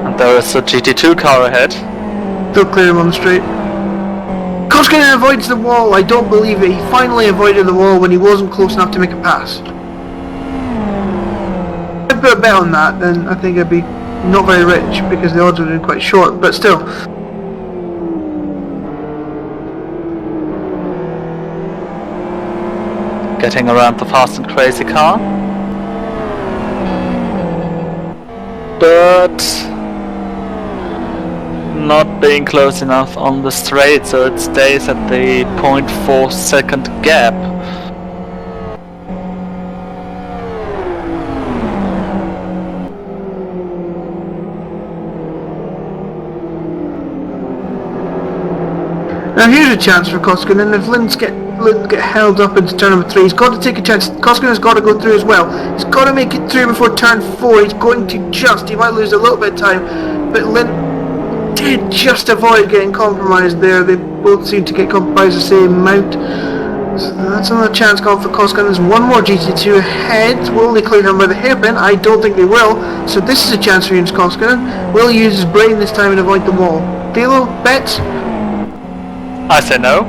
And there is a GT2 car ahead. They'll clear him on the straight. Koskinen avoids the wall. I don't believe it. He finally avoided the wall when he wasn't close enough to make a pass. If I put a bet on that, then I think I'd be not very rich because the odds would have been quite short, but still. Getting around the fast and crazy car. But not being close enough on the straight, so it stays at the 0.4 second gap. Now here's a chance for Koskinen. If Lind get held up into turn number 3, he's got to take a chance. Koskinen's got to go through as well. He's got to make it through before turn 4. He's going to he might lose a little bit of time, but Lind did just avoid getting compromised there. They both seem to get compromised the same amount. So that's another chance gone for Koskinen. There's one more GT2 ahead. Will only clear him by the hairpin? I don't think they will. So this is a chance for Jens Koskinen. Will he use his brain this time and avoid the wall? Thilo, bets? I say no.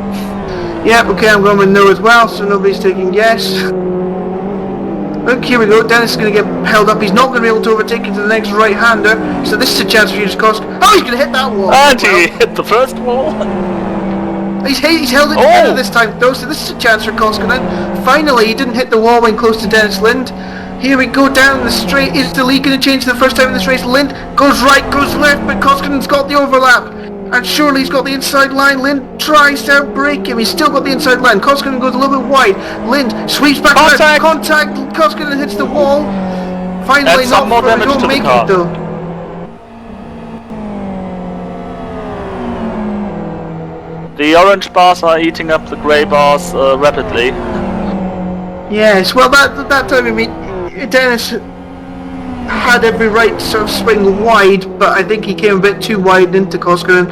Yep, okay, I'm going with no as well, so nobody's taking yes. Look, here we go. Dennis is going to get held up. He's not going to be able to overtake into the next right-hander. So this is a chance for Jens Koskinen. Oh, he's going to hit that wall. And he hit the first wall. He's held it together this time though, so this is a chance for Koskinen. Finally, he didn't hit the wall when close to Dennis Lind. Here we go down the straight. Is the lead going to change the first time in this race? Lind goes right, goes left, but Koskinen's got the overlap. And surely he's got the inside line. Lind tries to outbrake him. He's still got the inside line. Koskinen goes a little bit wide. Lind sweeps back. Contact. Koskinen hits the wall. Finally, not more damage to the car. It though. The orange bars are eating up the grey bars rapidly. Yes, well that time, I mean, Dennis had every right to sort of swing wide, but I think he came a bit too wide into Koskinen.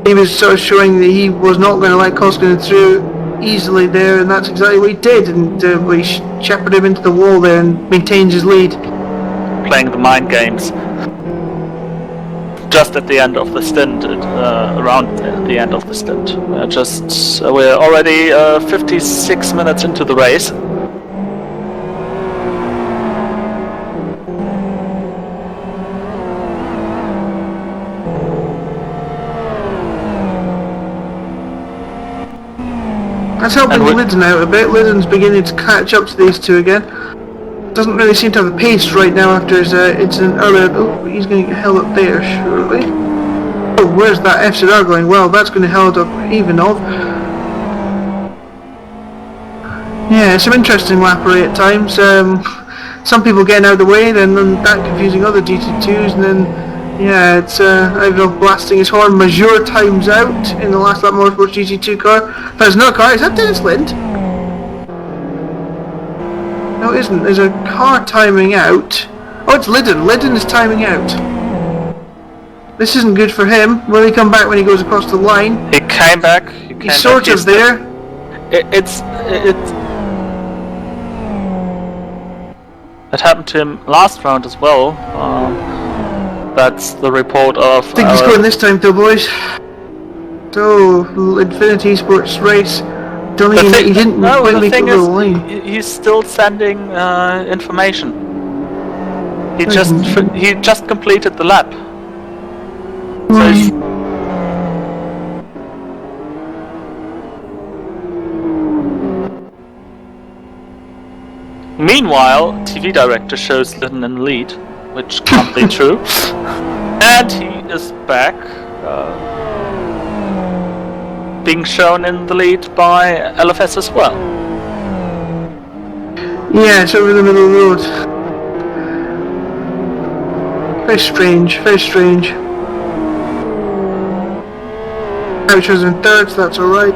He was sort of showing that he was not going to let Koskinen through easily there, and that's exactly what he did, and he shepherded him into the wall there and maintained his lead. Playing the mind games. Just at the end of the stint, around the end of the stint. We're already 56 minutes into the race. That's helping Lydon out a bit. Lydon's beginning to catch up to these two again. Doesn't really seem to have the pace right now after his incident earlier. Oh, he's going to get held up there, surely. Oh, where's that FZR going? Well, that's going to held up Ivanov. Yeah, some interesting lappery at times. Some people getting out of the way, then that confusing other GT2s, and then yeah, it's Ivanov blasting his horn. Major times out in the last lap motorsports GT2 car. There's another car. Is that Dennis Lind? No, it isn't. There's a car timing out. Oh, it's Lydon. Lydon is timing out. This isn't good for him. Will he come back when he goes across the line? He came back. He's sort of there. It happened to him last round as well. That's the report of. I think he's going this time, though, boys. So, Infinity Sports race. Don't think he didn't really put the line. He's still sending information. He just completed the lap. So meanwhile, TV director shows Lydon in the lead, which can't be true. And he is back, being shown in the lead by LFS as well. Yeah, it's over the middle of the road. Very strange, very strange. Ouch was in third, so that's alright.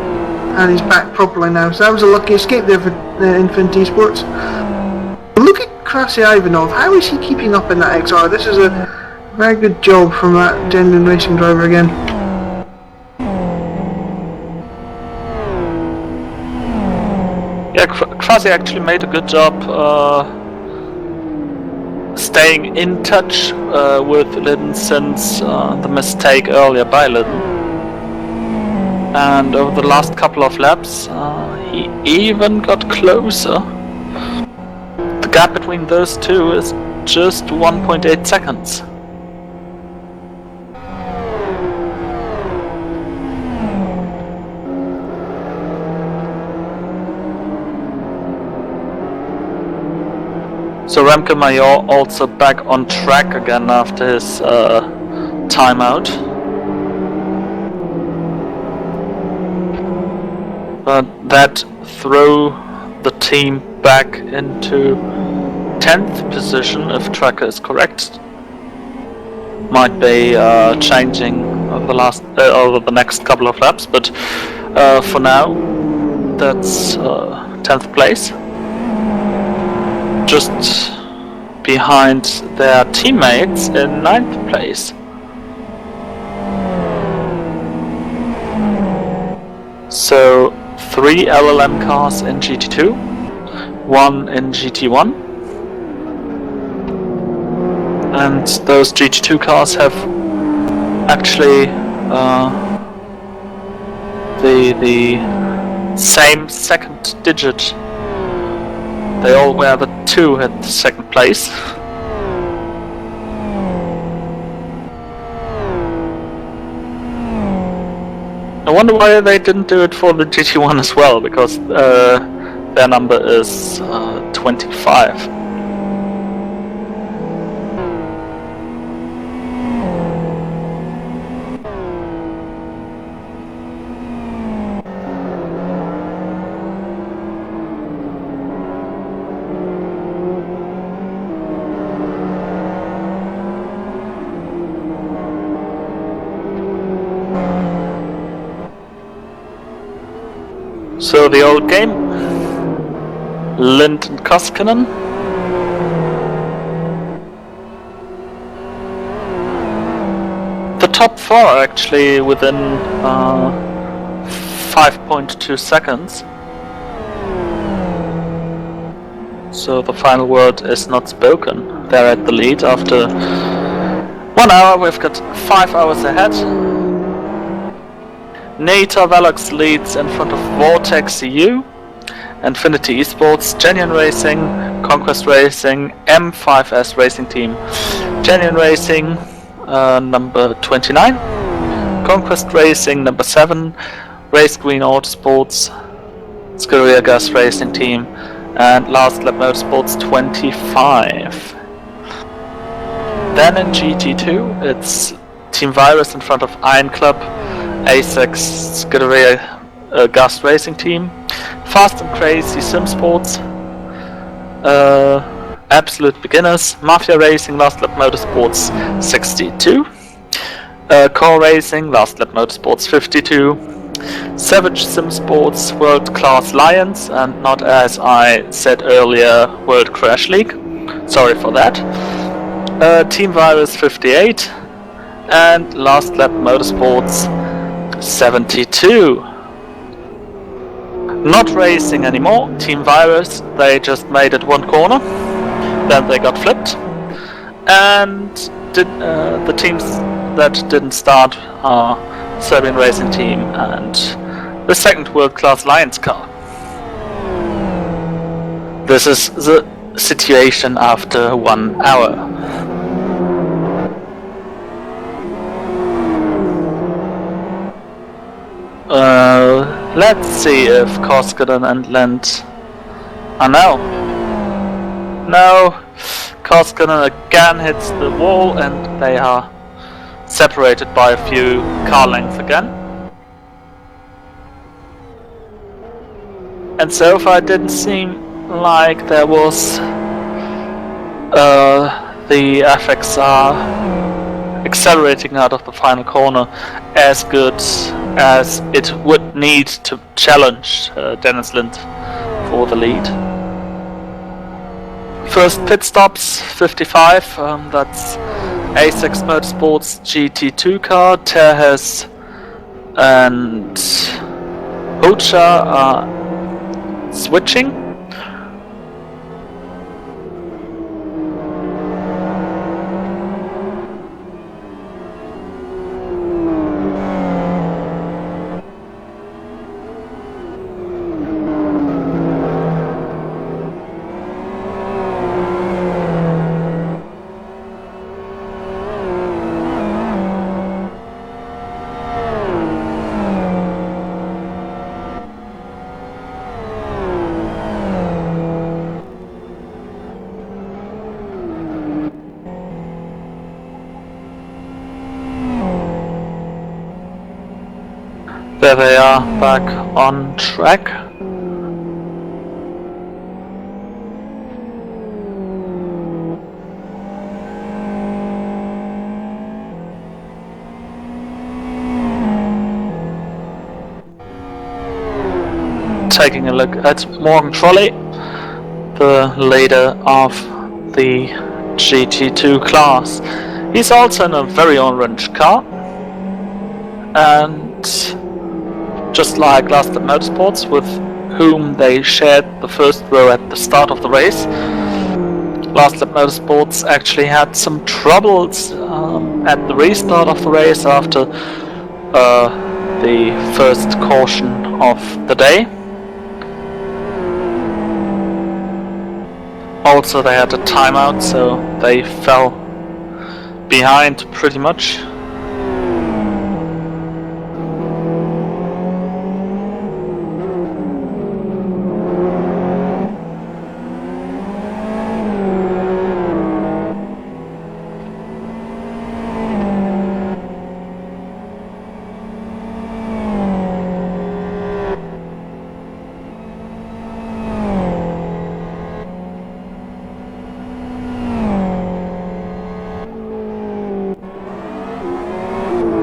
And he's back properly now, so that was a lucky escape there for Infinity Sports. Look at Krasy Ivanov, how is he keeping up in that XR? This is a very good job from that genuine racing driver again. Yeah, Krasy actually made a good job staying in touch with Lydon since the mistake earlier by Lydon. And over the last couple of laps, he even got closer. The gap between those two is just 1.8 seconds. So Remke Major also back on track again after his timeout. But that threw the team back into 10th position, if tracker is correct. Might be changing over the next couple of laps. But for now, that's 10th place, just behind their teammates in 9th place. So 3 LLM cars in GT2, 1 in GT1, and those GT2 cars have actually the same second digit. They all wear the 2 at the second place. I wonder why they didn't do it for the GT1 as well, because their number is 25. So the old game, Lind and Koskinen. The top 4 are actually within 5.2 seconds. So the final word is not spoken. They're at the lead after 1 hour. We've got 5 hours ahead. Nata Velox leads in front of Vortex EU, Infinity Esports, Genuine Racing, Conquest Racing, M5S Racing Team, Genuine Racing number 29, Conquest Racing number 7, Race Green Autosports, Scuderia Gas Racing Team, and Last Lap Motorsports 25. Then in GT2 it's Team Virus in front of Iron Club, ASEX Scuderia Gas Racing Team, Fast and Crazy Sim Sports, Absolute Beginners, Mafia Racing, Last Lap Motorsports 62, Core Racing, Last Lap Motorsports 52, Savage Sim Sports, World Class Lions, and not, as I said earlier, World Crash League. Sorry for that. Team Virus 58, and Last Lap Motorsports 72. Not racing anymore. Team Virus, they just made it 1 corner, then they got flipped, and the teams that didn't start are Serbian Racing Team and the second World Class Lions car. This is the situation after 1 hour. Let's see if Koskinen and Lind... no. No, Koskinen again hits the wall and they are separated by a few car lengths again. And so far it didn't seem like there was the FXR accelerating out of the final corner as good as it would need to challenge Dennis Lind for the lead. First pit stops, 55, that's ASEX Motorsports GT2 car, Terhes and Hocha are switching. There they are, back on track. taking a look at Morgan Trolley, the leader of the GT2 class. He's also in a very orange car, and just like Last Lap Motorsports, with whom they shared the first row at the start of the race, Last Lap Motorsports actually had some troubles at the restart of the race after the first caution of the day. Also, they had a timeout, so they fell behind pretty much.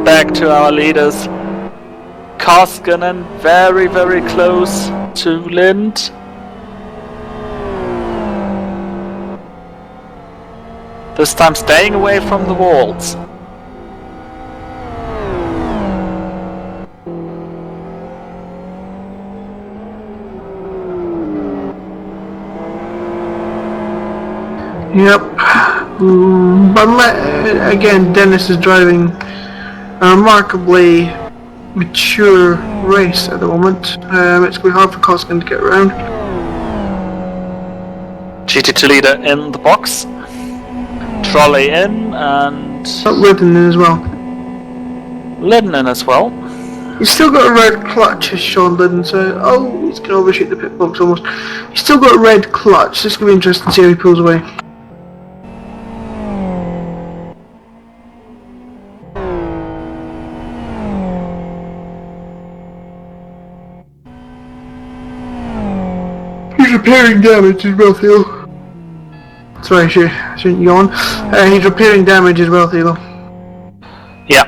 Back to our leaders. Koskinen very, very close to Lind. This time staying away from the walls. Yep. But again, Dennis is driving a remarkably mature race at the moment. It's going to be hard for Koskinen to get around. GT2 leader in the box. Trolley in and Linden in as well. Linden in as well. He's still got a red clutch, as Sean Linden said. Oh, he's going to overshoot the pit box almost. He's still got a red clutch. It's going to be interesting to see how he pulls away. He's repairing damage as well, Thilo. Sorry, I shouldn't yawn. He's repairing damage as well, Thilo. Yeah,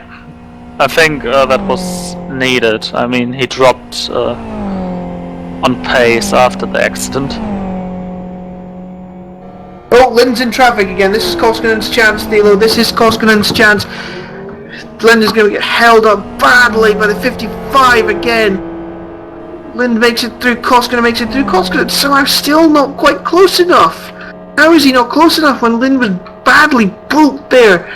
I think that was needed. I mean, he dropped on pace after the accident. Oh, Linden's in traffic again. This is Koskinen's chance, Thilo. This is Koskinen's chance. Linden's going to get held up badly by the 55 again. Lind makes it through, Koskinen makes it through, Koskinen somehow still not quite close enough. How is he not close enough when Lind was badly broke there?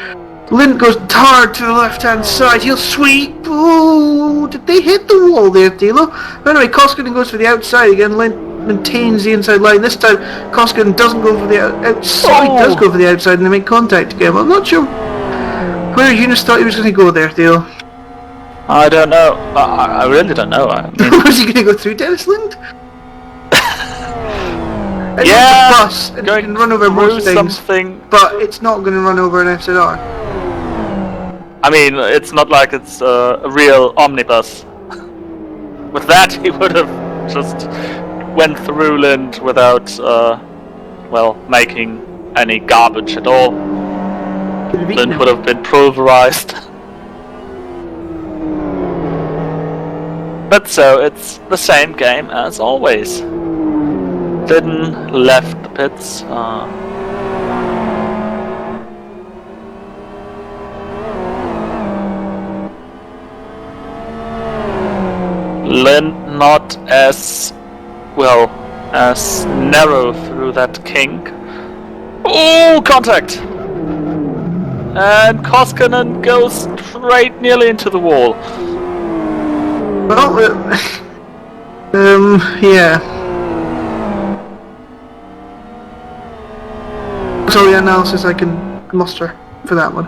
Lind goes hard to the left-hand side, he'll sweep. Ooh, did they hit the wall there, Thilo? Anyway, Koskinen goes for the outside again, Lind maintains the inside line. This time, Koskinen doesn't go for the outside, he does go for the outside and they make contact again. I'm not sure where Eunice thought he was going to go there, Thilo. I don't know. I really don't know. I mean, was he going to go through Dennis Lind? yeah, it's a bus, and it can run over most things, but it's not going to run over an FZR. I mean, it's not like it's a real omnibus. With that, he would have just went through Lind without, well, making any garbage at all. Lind would have been pulverized. But so, it's the same game as always. Linden left the pits. Lind not as, well, as narrow through that kink. Oh, contact! And Koskinen goes straight nearly into the wall. Well, yeah. That's all the analysis I can muster for that one.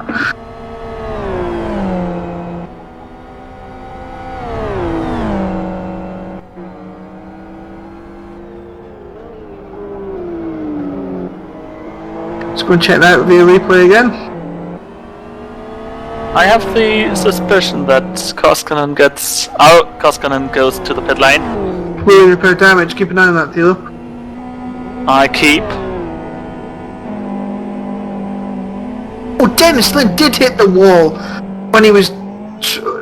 Let's go and check that out via replay again. I have the suspicion that Koskinen gets out. Koskinen goes to the pit lane. Will repair damage. Keep an eye on that, Thilo. I keep. Oh, Dennis Lind did hit the wall when he was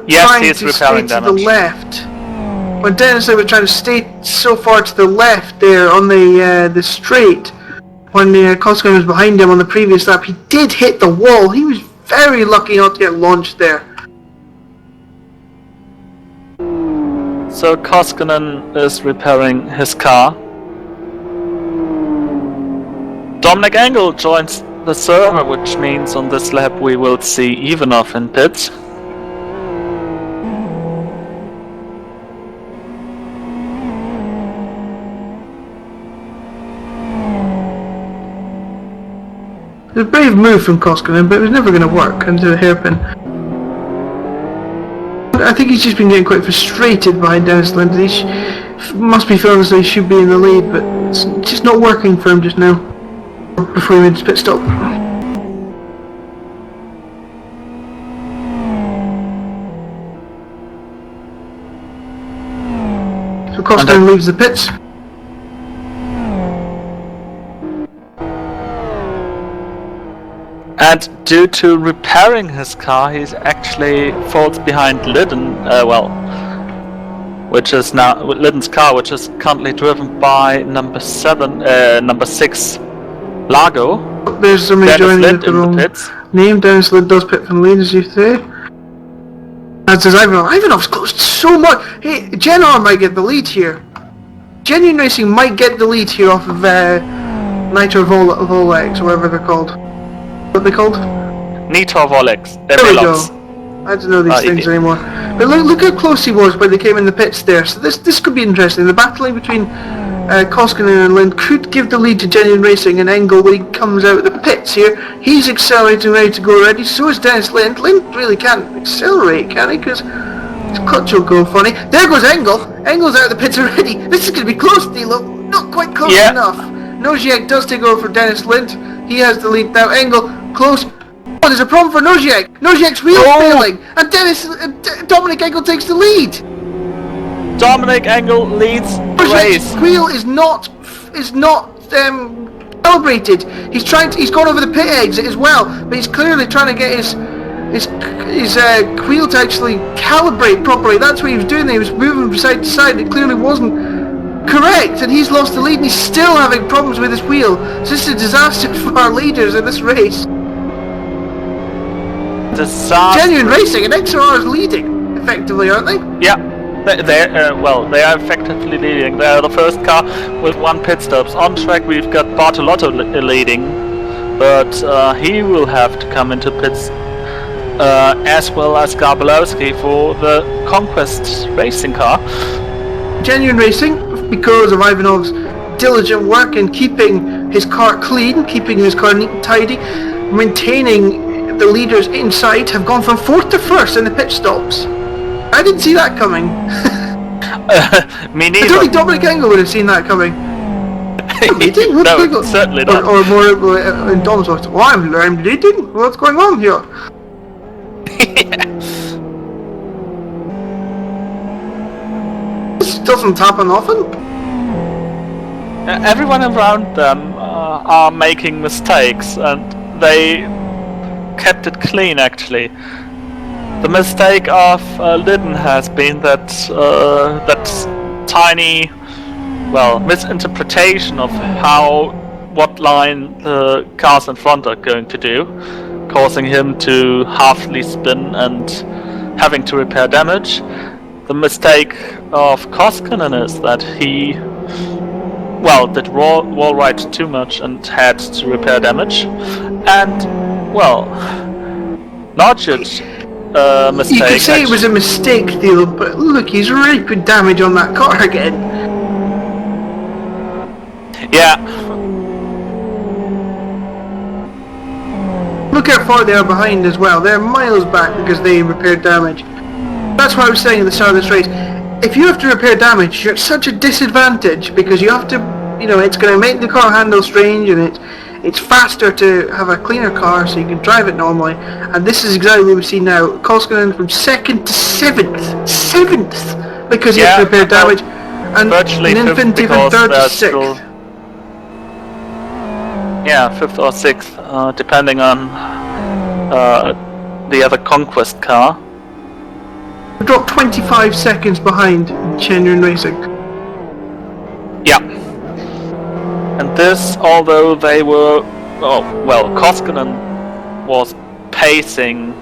Yes, trying he is to repairing stay to damage. the left. when Dennis was trying to stay so far to the left there on the straight, when Koskinen was behind him on the previous lap, he did hit the wall. He was very lucky not to get launched there. So Koskinen is repairing his car. Dominic Engel joins the server, which means on this lap we will see Ivanov in pits. It was a brave move from Koskinen, but it was never going to work into the hairpin. I think he's just been getting quite frustrated behind Dennis Lind. He must be feeling as though he should be in the lead, but it's just not working for him just now. Before he made his pit stop. So Koskinen leaves the pits. And due to repairing his car, he's actually falls behind Lydden, which is now Lydden's car, which is currently driven by number 6, Largo. There's somebody Dennis joining Lind the in wrong the pits. name. Dennis Lind does pit from the lead, as you say. As does Ivanov. Ivanov's close so much. Hey, Genar might get the lead here. Genuine Racing might get the lead here off of Nitro Volex, or whatever they're called. What are they called? Nitro Volex. There we go. I don't know these things anymore. But look how close he was when they came in the pits there. So this could be interesting. The battling between Koskinen and Lind could give the lead to Genuine Racing, and Engel, when he comes out of the pits here, he's accelerating, ready to go already. So is Dennis Lind. Lind really can't accelerate, can he? Because his clutch will go funny. There goes Engel. Engel's out of the pits already. This is going to be close, Thilo. Not quite close enough. Noziak does take over for Dennis Lind. He has the lead now. Engel close. Oh, there's a problem for Noziak. Noziak's wheel's failing, and Dominic Engel takes the lead. Dominic Engel leads the race. Noziak's wheel is not calibrated. He's gone over the pit exit as well, but he's clearly trying to get his wheel to actually calibrate properly. That's what he was doing. He was moving from side to side. It clearly wasn't correct, and he's lost the lead, and he's still having problems with his wheel. So this is a disaster for our leaders in this race. Disaster. Genuine Racing and XRR is leading, effectively, aren't they? Yeah, they are effectively leading. They are the first car with 1 pit stops. On track we've got Bartolotto leading, but he will have to come into pits as well as Garbolowski for the Conquest racing car. Genuine Racing, because of Ivanov's diligent work in keeping his car clean, keeping his car neat and tidy, maintaining the leaders inside, have gone from 4th to 1st in the pit stops. I didn't see that coming. Me neither. I don't think Dominic Engel would have seen that coming. No, certainly not. Or more in Dom's voice, well, I'm leading? What's going on here? This doesn't happen often. Everyone around them are making mistakes, and they kept it clean actually. The mistake of Lydden has been that tiny, misinterpretation of what line the cars in front are going to do, causing him to halfly spin and having to repair damage. The mistake of Koskinen is that he did wall ride too much and had to repair damage, and larger mistake. You could say it was a mistake, Thilo, but look, he's already put damage on that car again. Yeah. Look how far they are behind as well. They're miles back because they repaired damage. That's what I was saying at the start of this race. If you have to repair damage, you're at such a disadvantage because you have to, it's going to make the car handle strange, and it's faster to have a cleaner car so you can drive it normally. And this is exactly what we see now. Koskinen from 2nd to 7th because he has to repair damage, and Infinity from 3rd to 6th. 5th or 6th, depending on the other Conquest car. We dropped 25 seconds behind Genuine Racing. Yeah. And this, although they were, Koskinen was pacing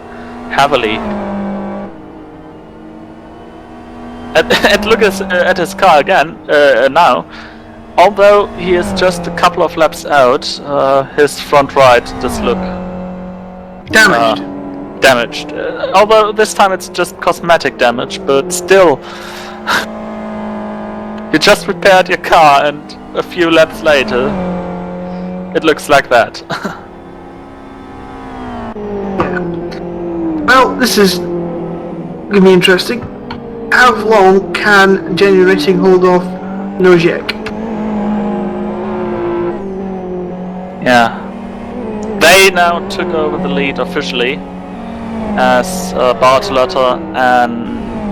heavily. And look at his car again now. Although he is just a couple of laps out, his front right does look damaged. Although this time it's just cosmetic damage, but still, you just repaired your car and a few laps later, it looks like that. Well, this is going to be interesting. How long can Genuine Racing hold off Nozick? Yeah. They now took over the lead officially as Bartolotta and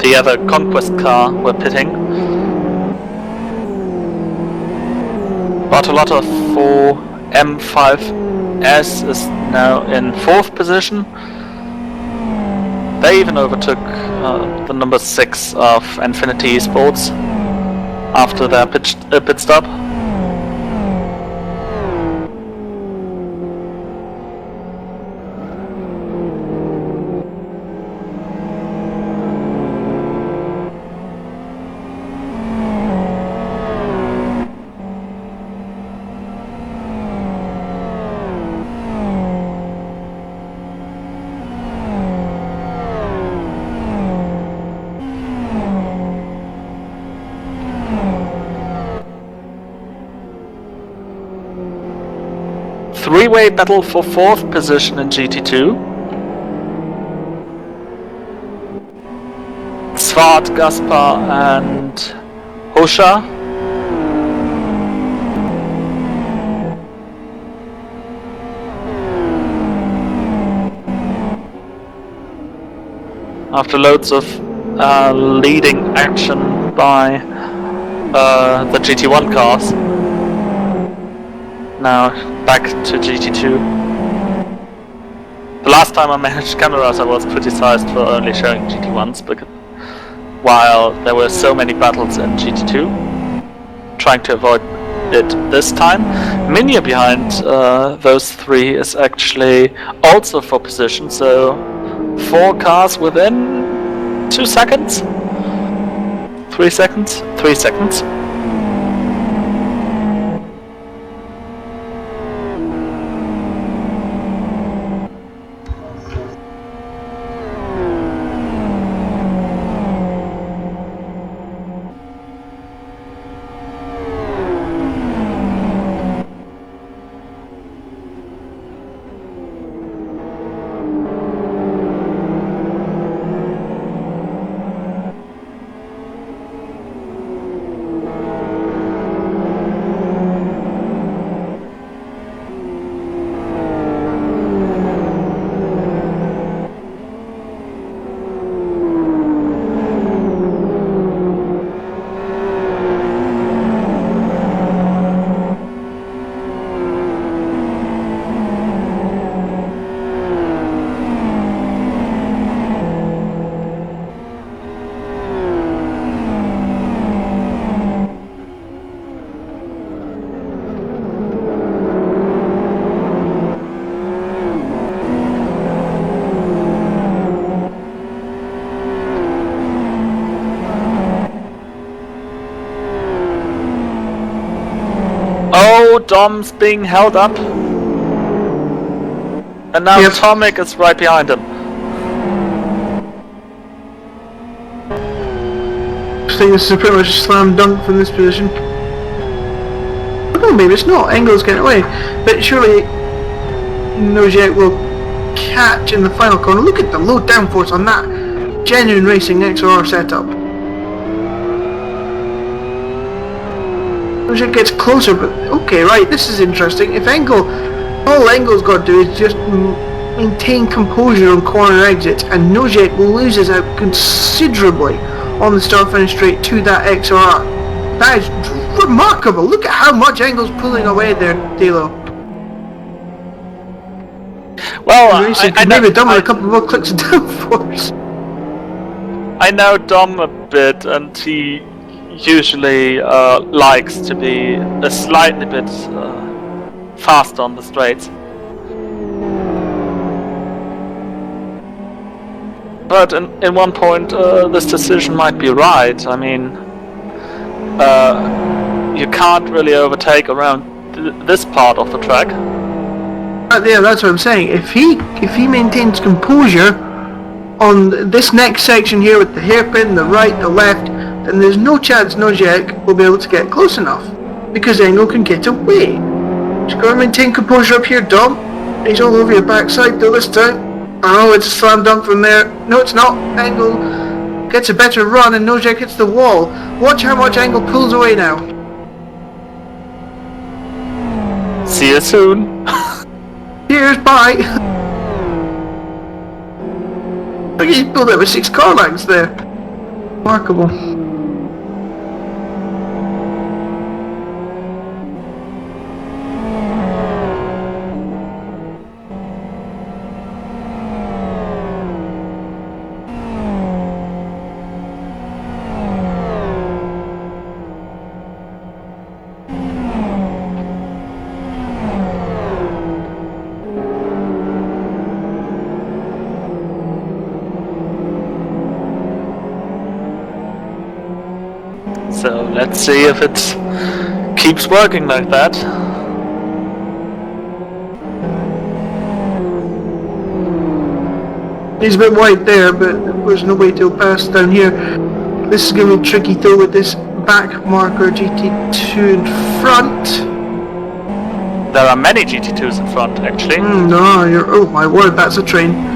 the other Conquest car were pitting. Bartolotta for M5S is now in 4th position. They even overtook the number 6 of Infinity Esports after their pit stop. Three-way battle for 4th position in GT2. Svart, Gaspar and Hosha. After loads of leading action by the GT1 cars. Now back to GT2. The last time I managed cameras I was criticized for only showing GT1s, because while there were so many battles in GT2, trying to avoid it this time. Minya behind those three is actually also for position, so 4 cars within 2 seconds? 3 seconds? 3 seconds. Oh, Dom's being held up. And now Yep. Tomic is right behind him. I think this is pretty much a slam dunk from this position. Oh, maybe it's not. Engel's getting away. But surely Nozick will catch in the final corner. Look at the low downforce on that Genuine Racing XR setup. Nozick gets closer, but okay, right, this is interesting. If all Engel's got to do is just maintain composure on corner exits, and Nozick loses out considerably on the start-finish straight to that XR. That is remarkable. Look at how much Engel's pulling away there, Thilo. Well, Racing I could maybe done with a couple more clicks of downforce. I know Dom a bit, and he usually likes to be a slightly bit faster on the straights. But in one point, this decision might be right. I mean, you can't really overtake around this part of the track. Yeah, that's what I'm saying. If he maintains composure on this next section here with the hairpin, the right, the left, then there's no chance Nojek will be able to get close enough because Engel can get away. Just gotta maintain composure up here, Dom. He's all over your backside though this time. Oh, it's a slam dunk from there. No, it's not. Engel gets a better run and Nojek hits the wall. Watch how much Engel pulls away now. See you soon. Cheers, bye. Look, he pulled over 6 car lengths there. Remarkable. So let's see if it keeps working like that. He's a bit wide there, but there's no way to pass down here. This is going to be tricky though with this back marker GT2 in front. There are many GT2s in front, actually. No, oh my word, that's a train.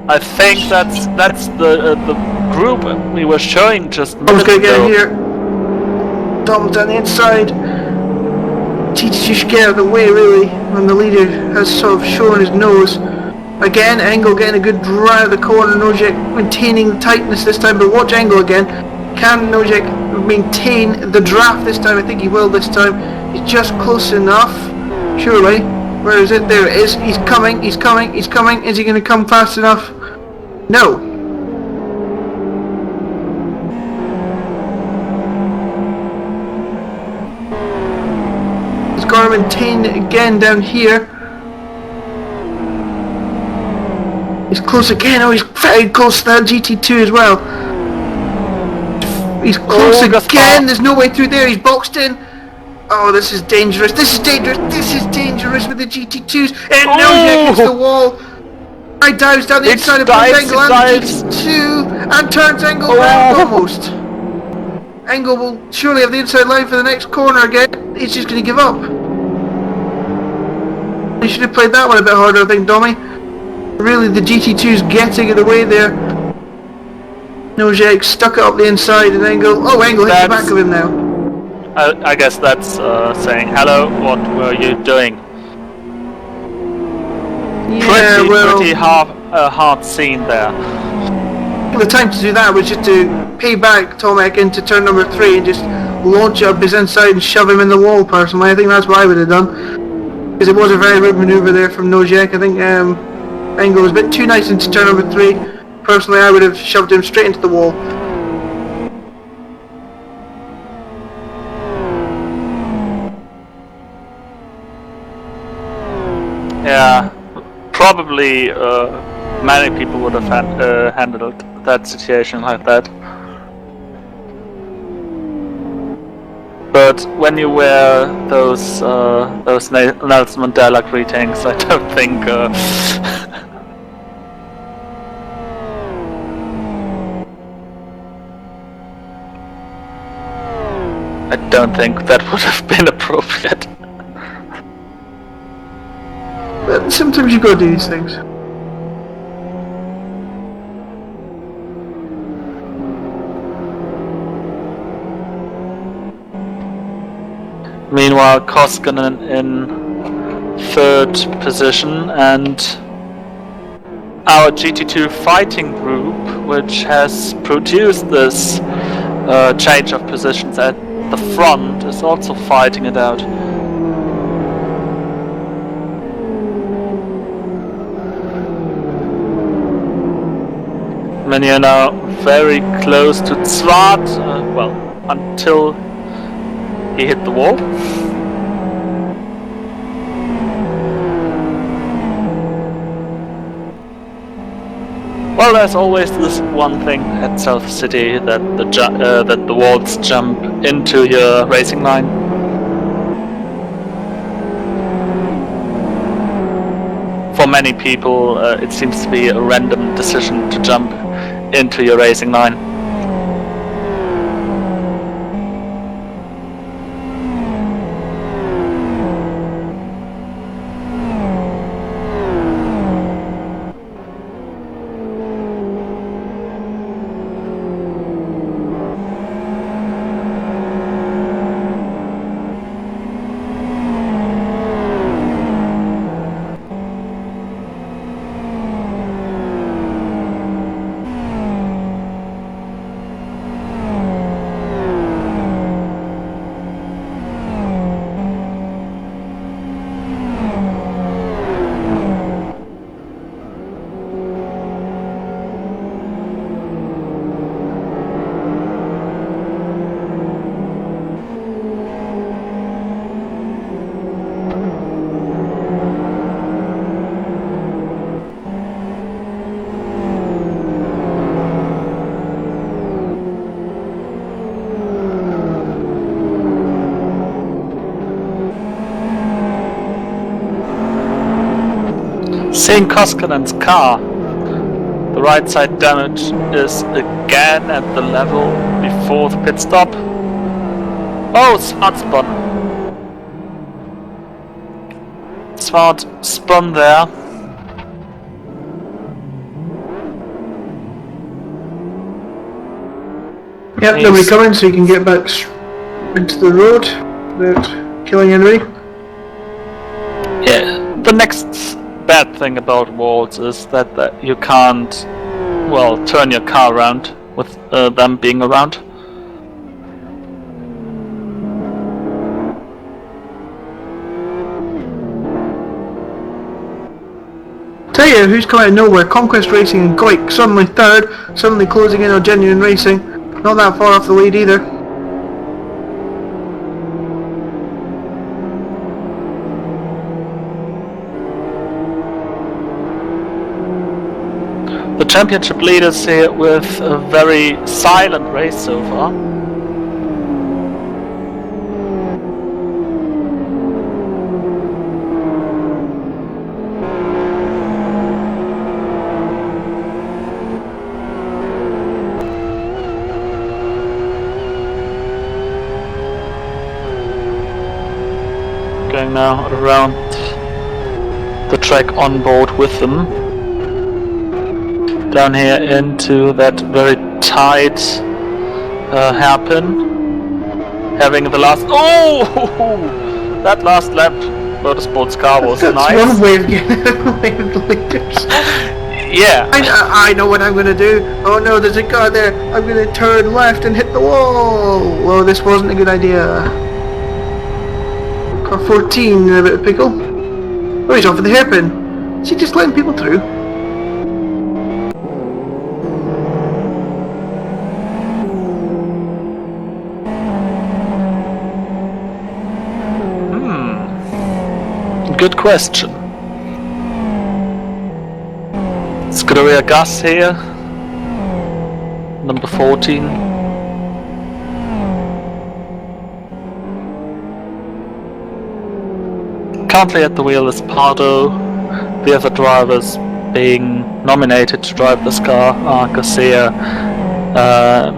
I think that's the group we were showing just I was going to get in ago. here. Dom's on the inside. GT2 should get out of the way really, when the leader has sort of shown his nose. Again, Engel getting a good drive of the corner, Nojek maintaining the tightness this time, but watch Engel again. Can Nojek maintain the draft this time? I think he will this time. He's just close enough, surely. Where is it? There it is. He's coming, he's coming, he's coming. Is he going to come fast enough? No. He's got to maintain it again down here. He's close again. Oh, he's very close to that GT2 as well. He's close again. There's no way through there. He's boxed in. Oh, this is dangerous. This is dangerous. This is dangerous with the GT2s. And Nojek hits the wall. I dives down the inside of both Engel and the GT2 and turns Engel round almost. Engel will surely have the inside line for the next corner again. He's just going to give up. He should have played that one a bit harder, I think, Dommy. Really, the GT2's getting in the way there. Nojek stuck it up the inside and Engel... Oh, Engel hits the back of him now. I guess that's saying, hello, what were you doing? Yeah, pretty hard scene there. The time to do that was just to pay back Tomek into turn number 3 and just launch up his inside and shove him in the wall, personally. I think that's what I would have done. Because it was a very rude manoeuvre there from Nojek. I think Engel was a bit too nice into turn number 3. Personally, I would have shoved him straight into the wall. Yeah, probably many people would have handled that situation like that. But when you wear those Nelson Mandela greetings, I don't think. I don't think that would have been appropriate. But sometimes you gotta do these things. Meanwhile, Koskinen in 3rd position, and our GT2 fighting group, which has produced this change of positions at the front, is also fighting it out. when you're now very close to Zwart, well, until he hit the wall. Well, there's always this one thing at South City, that the walls jump into your racing line. For many people, it seems to be a random decision to jump into your racing line. Seeing Koskinen's car, the right side damage is again at the level before the pit stop. Oh, Zwart spun. Zwart spun there. Yep, nobody coming, so you can get back into the road without killing anybody. Yeah, the next bad thing about walls is that you can't, well, turn your car around with them being around. Tell you who's come out of nowhere, Conquest Racing and Goik, suddenly third, suddenly closing in on Genuine Racing. Not that far off the lead either. The championship leaders here with a very silent race so far. Going now around the track on board with them. Down here into that very tight hairpin. Having the last... Oh! That last lap Motorsports car was That's nice. one way of getting away with the leaders. Yeah. I know what I'm going to do. Oh no, there's a car there. I'm going to turn left and hit the wall. Well, this wasn't a good idea. Car 14 in a bit of pickle. Oh, he's off for the hairpin. Is he just letting people through? Good question. Scuderia Gas here, number 14. Currently at the wheel is Pardo. The other drivers being nominated to drive this car are Garcia,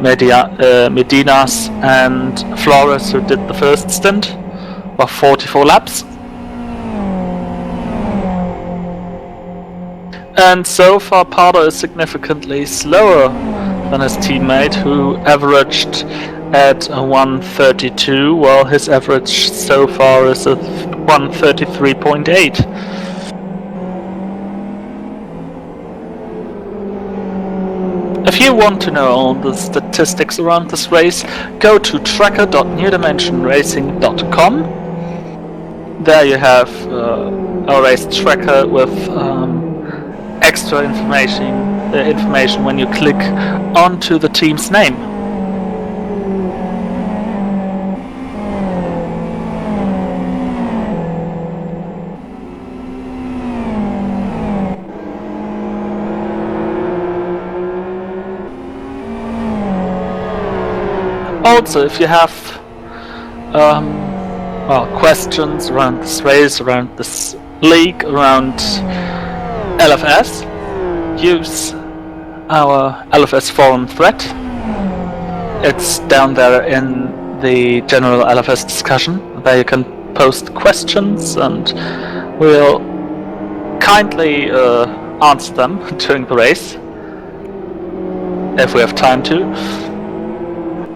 Medinas and Flores, who did the first stint of 44 laps. And so far Pardo is significantly slower than his teammate, who averaged at 132, while his average so far is at 133.8. If you want to know all the statistics around this race, go to tracker.newdimensionracing.com. There you have a race tracker with extra information information when you click onto the team's name. Also, if you have questions around this race, around this league, around LFS, use our LFS forum thread. It's down there in the general LFS discussion. There you can post questions and we'll kindly answer them during the race, if we have time to.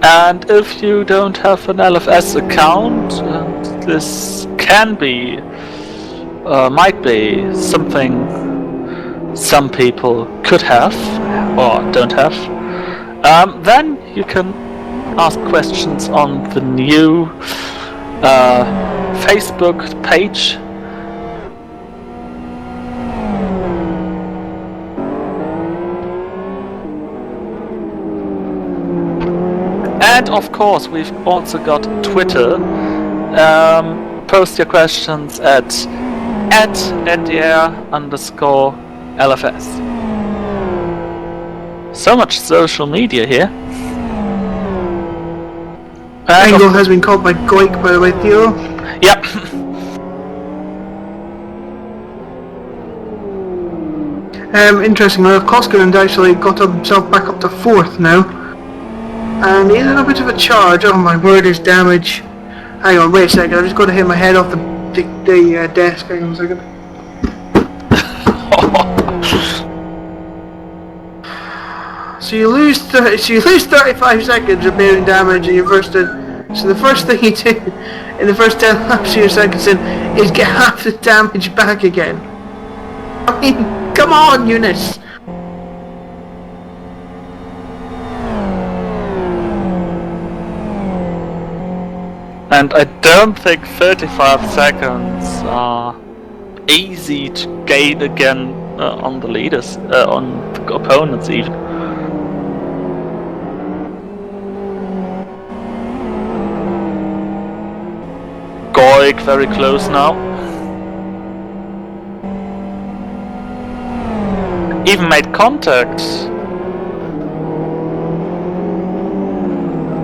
And if you don't have an LFS account, this can be, might be something some people could have or don't have, then you can ask questions on the new Facebook page. And of course, we've also got Twitter. Post your questions at @NDR_LFS. So much social media here. Angle has been called by Goik, by the way, Thilo. Yep. Interesting enough, Koskinen actually got himself back up to 4th now. And he's in a bit of a charge. Oh my word, his damage. Hang on, wait a second, I've just got to hit my head off the desk. Hang on a second. So you lose 35 seconds of bearing damage in your first so the first thing you do in the first 10 laps of your second stint is get half the damage back again. I mean, come on, Eunice! And I don't think 35 seconds are easy to gain again on the leaders, on the opponents even. Goik very close now. Even made contact.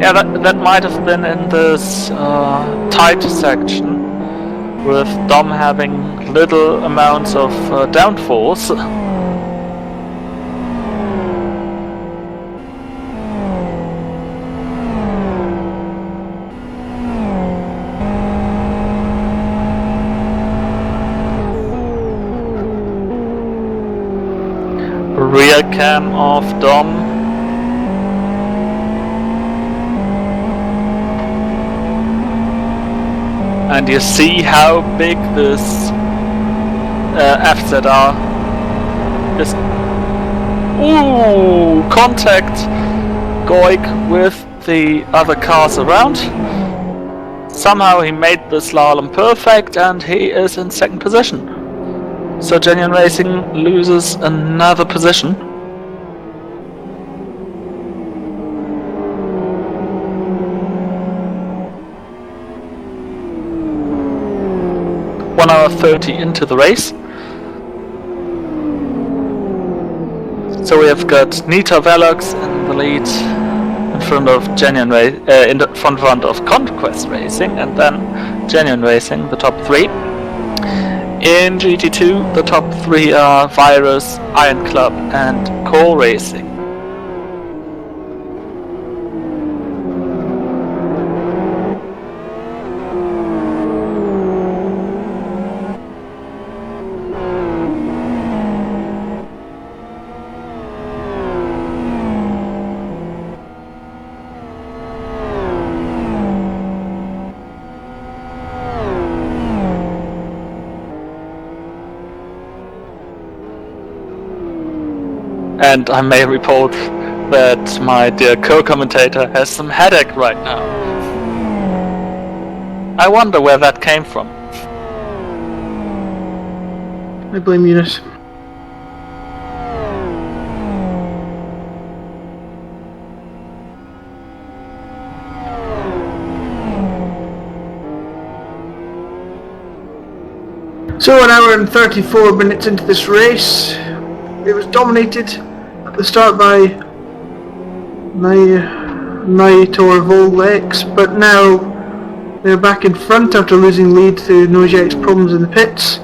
Yeah, that might have been in this tight section, with Dom having little amounts of downforce. Rear cam of Dom. And you see how big this FZR is. Ooh, contact Goik with the other cars around. Somehow he made the slalom perfect and he is in 2nd position. So Genuine Racing loses another position. One hour 30 into the race. So we have got Nita Velox in the lead in front of front of Conquest Racing, and then Genuine Racing, the top 3. In GT2, the top 3 are Virus, Iron Club and Core Racing. And I may report that my dear co-commentator has some headache right now. I wonder where that came from. I blame Eunice. So 1 hour and 34 minutes into this race, it was dominated at the start by Naitor Vollex, but now they're back in front after losing lead to Nojek's problems in the pits,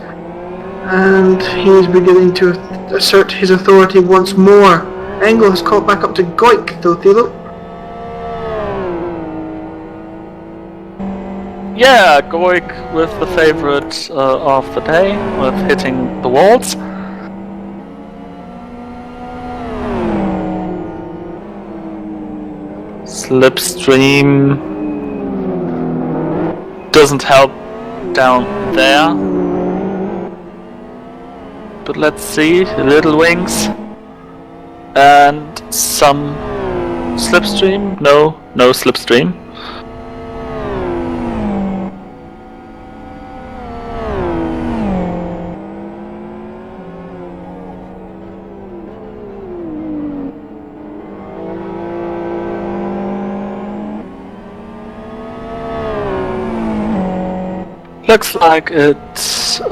and he is beginning to assert his authority once more. Engel has caught back up to Goik though, Thilo. Yeah, Goik with the favorite of the day, with hitting the walls. Slipstream doesn't help down there. But let's see, little wings. And some slipstream? No slipstream. Looks like it's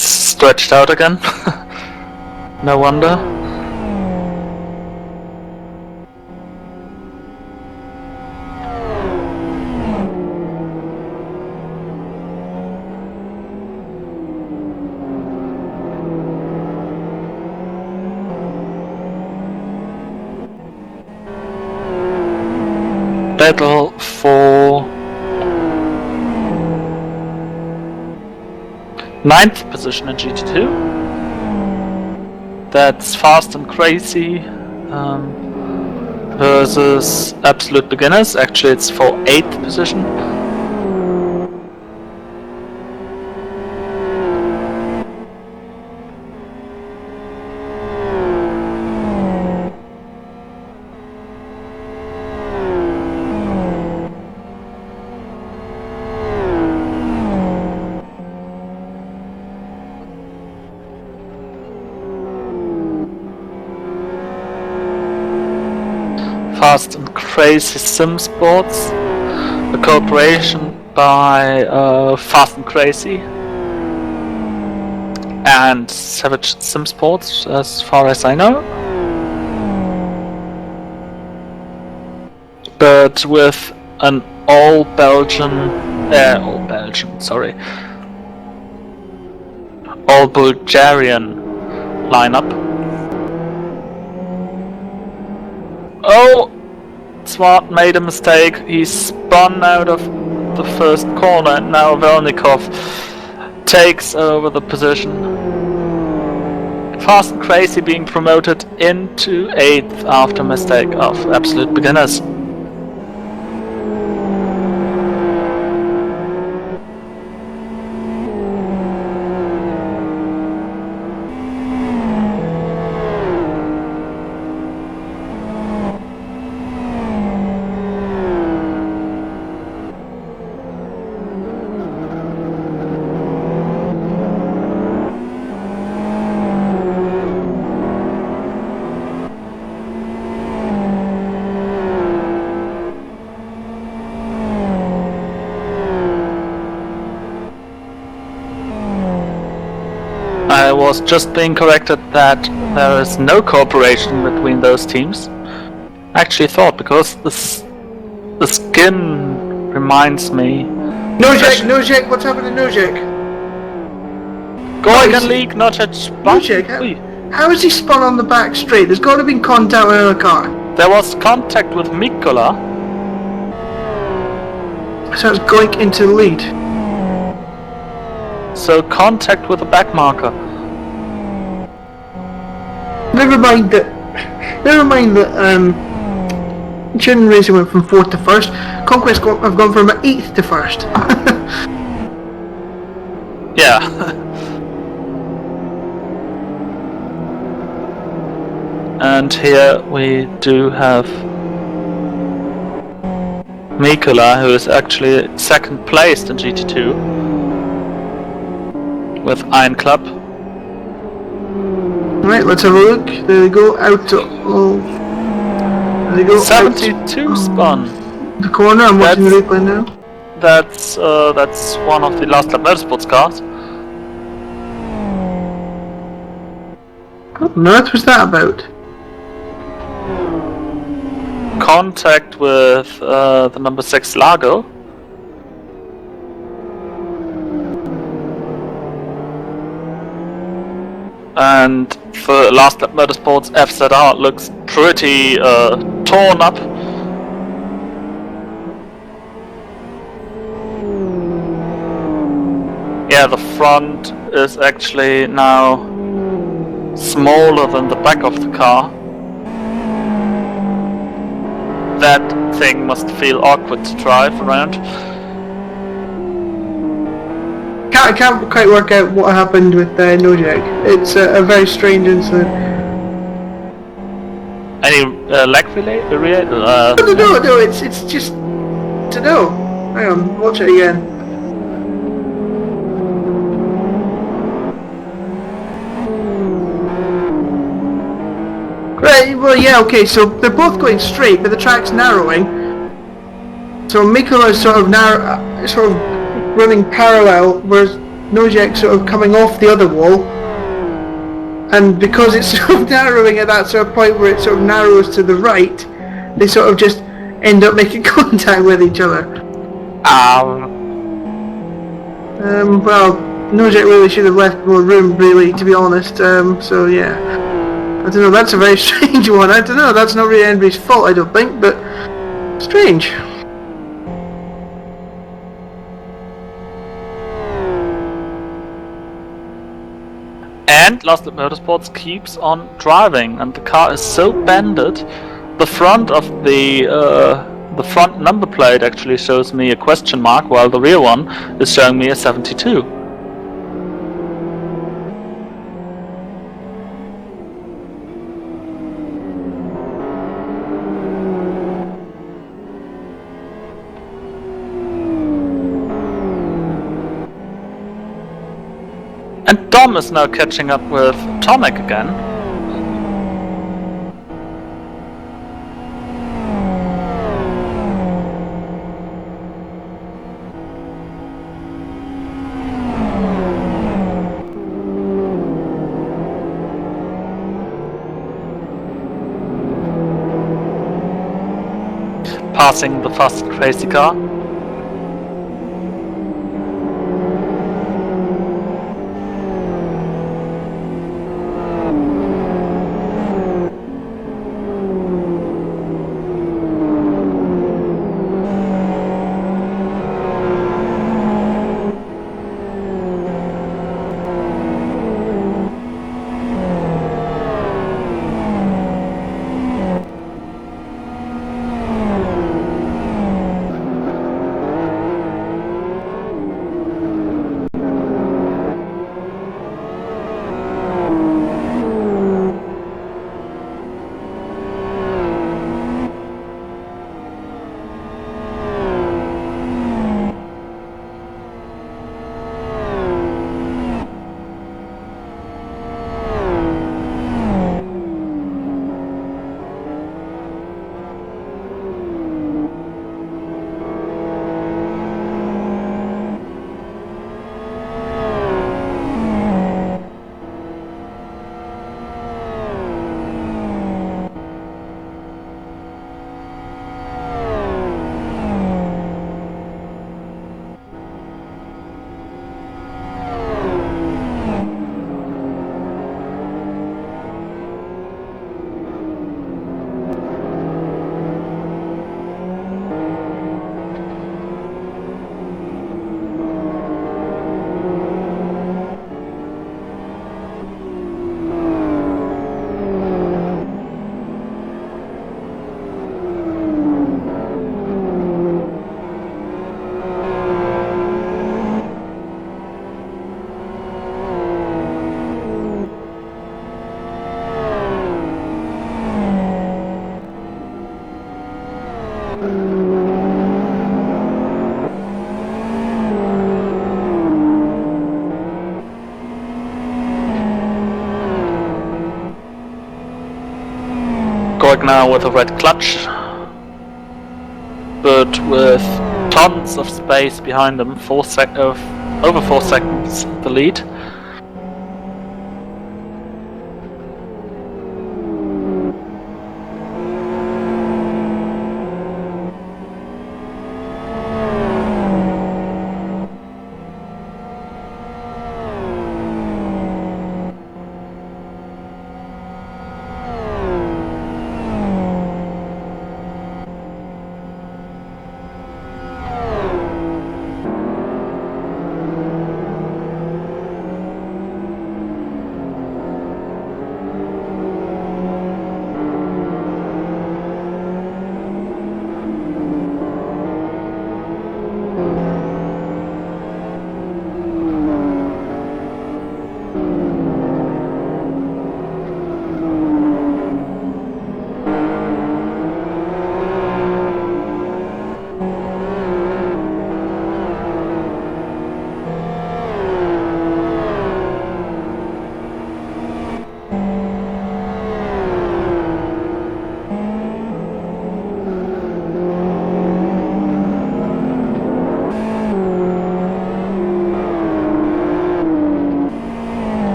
stretched out again. No wonder. Battle for 9th position in GT2. That's Fast and Crazy versus Absolute Beginners. Actually, it's for 8th position. Fast and Crazy Sim Sports, a cooperation by Fast and Crazy and Savage Sim Sports, as far as I know. But with an all Bulgarian lineup. Oh! Smart made a mistake. He spun out of the first corner and now Velnikov takes over the position. Fast and Crazy being promoted into 8th after mistake of Absolute Beginners. I was just being corrected that there is no cooperation between those teams. I actually thought, because the skin reminds me... Nojek, what's happened to Nojek? Going and leak, not at Nojek, how is he spun on the back straight? There's got to have been contact with another car. There was contact with Mikola. So it's going into the lead. So contact with the back marker. Never mind that Chin Racing went from 4th to 1st. Conquest have gone from 8th to 1st. Yeah. And here we do have Mikola, who is actually 2nd placed in GT2 with Iron Club. Right, let's have a look. There they go, out to... there they go. 72 spun. The corner, I'm watching the replay now. that's one of the Last Lap Motorsports cars. What on earth was that about? Contact with the number 6 Lago. And for Last Lap Motorsports, FZR looks pretty torn up. Yeah, the front is actually now smaller than the back of the car. That thing must feel awkward to drive around. I can't quite work out what happened with Nojek. It's a very strange incident. Any lag relay? No, it's just to know. Hang on, watch it again. Right, well yeah, okay, so they're both going straight, but the track's narrowing. So Mikola's sort of running parallel, whereas Nojek's sort of coming off the other wall. And because it's sort of narrowing at that sort of point where it sort of narrows to the right, they sort of just end up making contact with each other. Well, Nojek really should have left more room, really, to be honest, so yeah. I don't know, that's a very strange one. I don't know, that's not really anybody's fault, I don't think, but strange. And Last Lap Motorsports keeps on driving, and the car is so bended. The front of the front number plate actually shows me a question mark, while the rear one is showing me a 72. And Dom is now catching up with Tomek again. Passing the fast and crazy car. Going now with a red clutch, but with tons of space behind them, over 4 seconds the lead.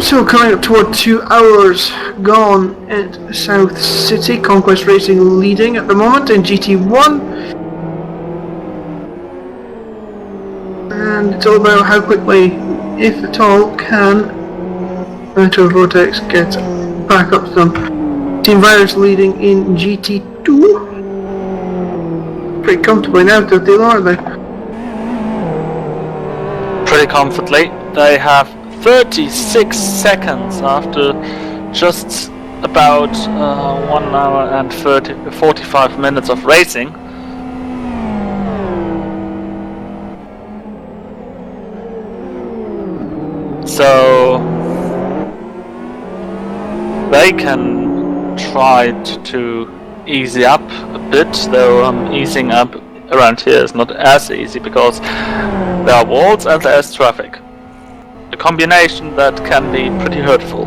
So coming up toward 2 hours gone at South City, Conquest Racing leading at the moment in GT1. And it's all about how quickly, if at all, can Metro Vortex get back up to them. Team Virus leading in GT2. Pretty comfortably now, Thilo, aren't they? Pretty comfortably. They have 36 seconds after just about 1 hour and 45 minutes of racing. So they can try to easy up a bit, though easing up around here is not as easy because there are walls and there's traffic. A combination that can be pretty hurtful.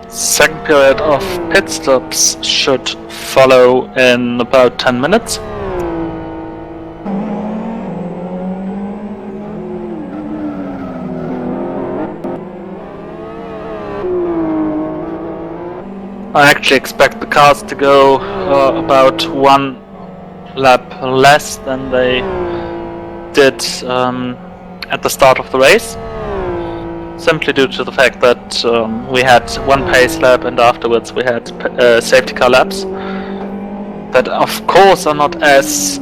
Second period of pit stops should follow in about 10 minutes. I actually expect the cars to go about 1 lap less than they did at the start of the race. Simply due to the fact that we had 1 pace lap and afterwards we had safety car laps that of course are not as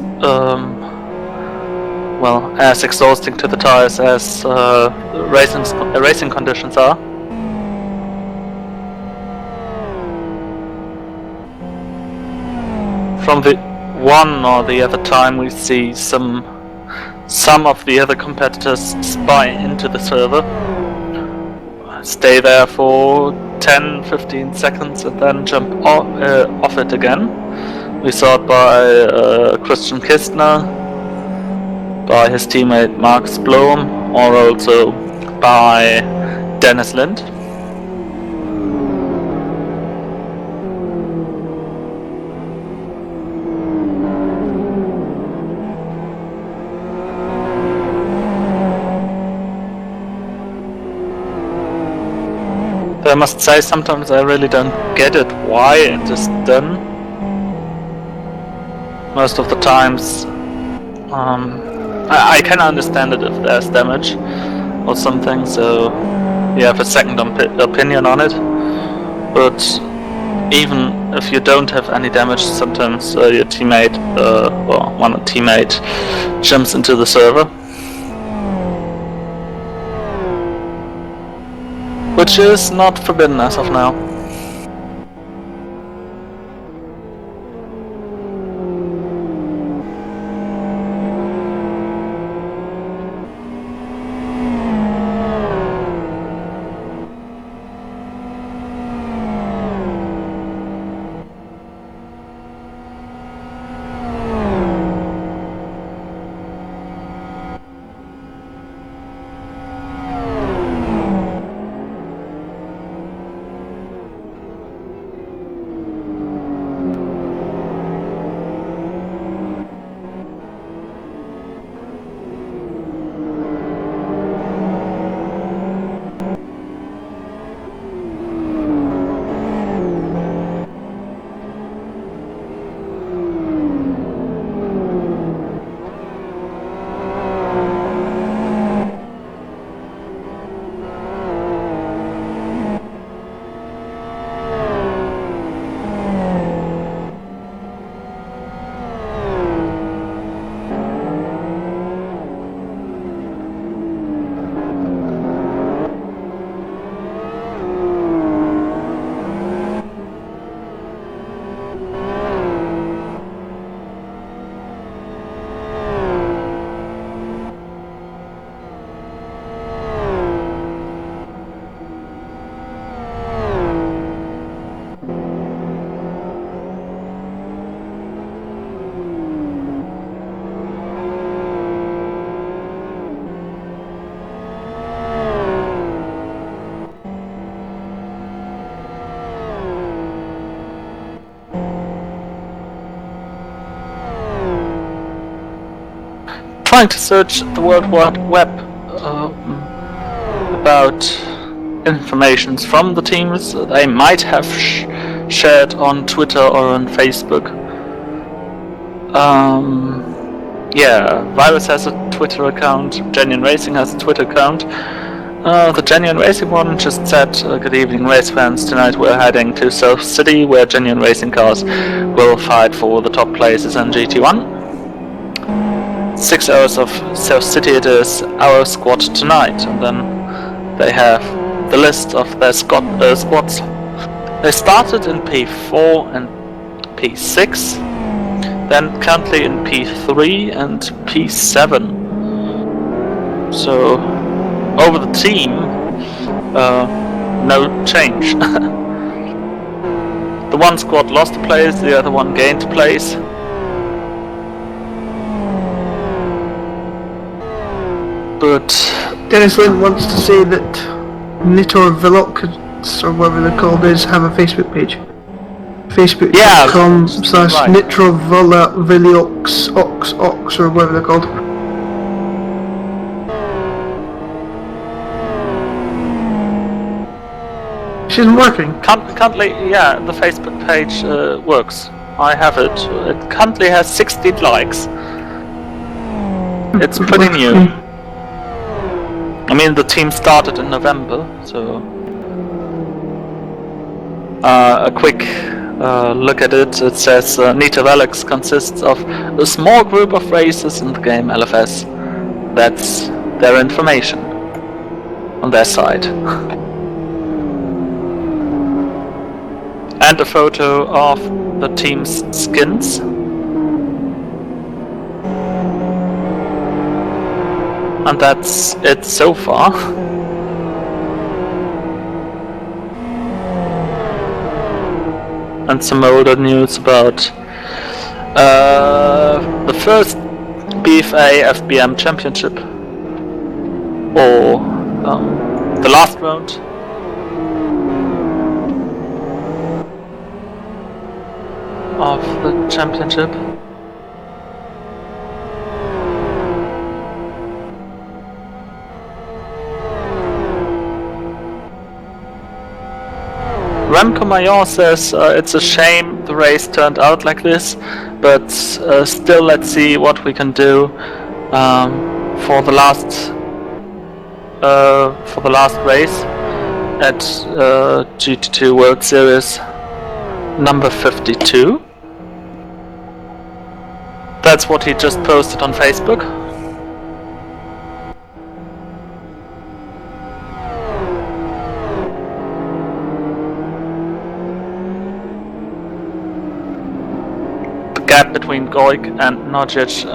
as exhausting to the tires as racing conditions are. From the one or the other time we see some some of the other competitors spy into the server, stay there for 10-15 seconds and then jump off it again. We saw it by Christian Kistner, by his teammate Marcus Blom, or also by Dennis Lind. I must say, sometimes I really don't get it why it is done. Most of the times I can understand it if there's damage or something, so you have a second opinion on it. But even if you don't have any damage, sometimes your teammate or one teammate jumps into the server, which is not forbidden as of now. Trying to search the World Wide Web about informations from the teams they might have shared on Twitter or on Facebook. Yeah, Virus has a Twitter account, Genuine Racing has a Twitter account. The Genuine Racing one just said, good evening race fans, tonight we're heading to South City where Genuine Racing cars will fight for the top places in GT1. 6 hours of South City it is, our squad tonight, and then they have the list of their squads. They started in P4 and P6, then currently in P3 and P7. So over the team, no change. The one squad lost a place, the other one gained a place. But Dennis Lind wants to say that Nitor Velox, or whatever they're called, have a Facebook page. Facebook.com/Nitro Velox Ox, or whatever they're called. She isn't working. Currently, yeah, the Facebook page works. I have it. It currently has 16 likes. It's pretty new. I mean, the team started in November, so a quick look at it. It says Nitro Velox consists of a small group of racers in the game LFS. That's their information on their side. And a photo of the team's skins. And that's it so far. And some older news about the first BFA FBM championship, or the last round. Of the championship. Remco Mayor says it's a shame the race turned out like this, but still let's see what we can do for the last race at GT2 World Series number 52. That's what he just posted on Facebook. The gap between Goik and Nojic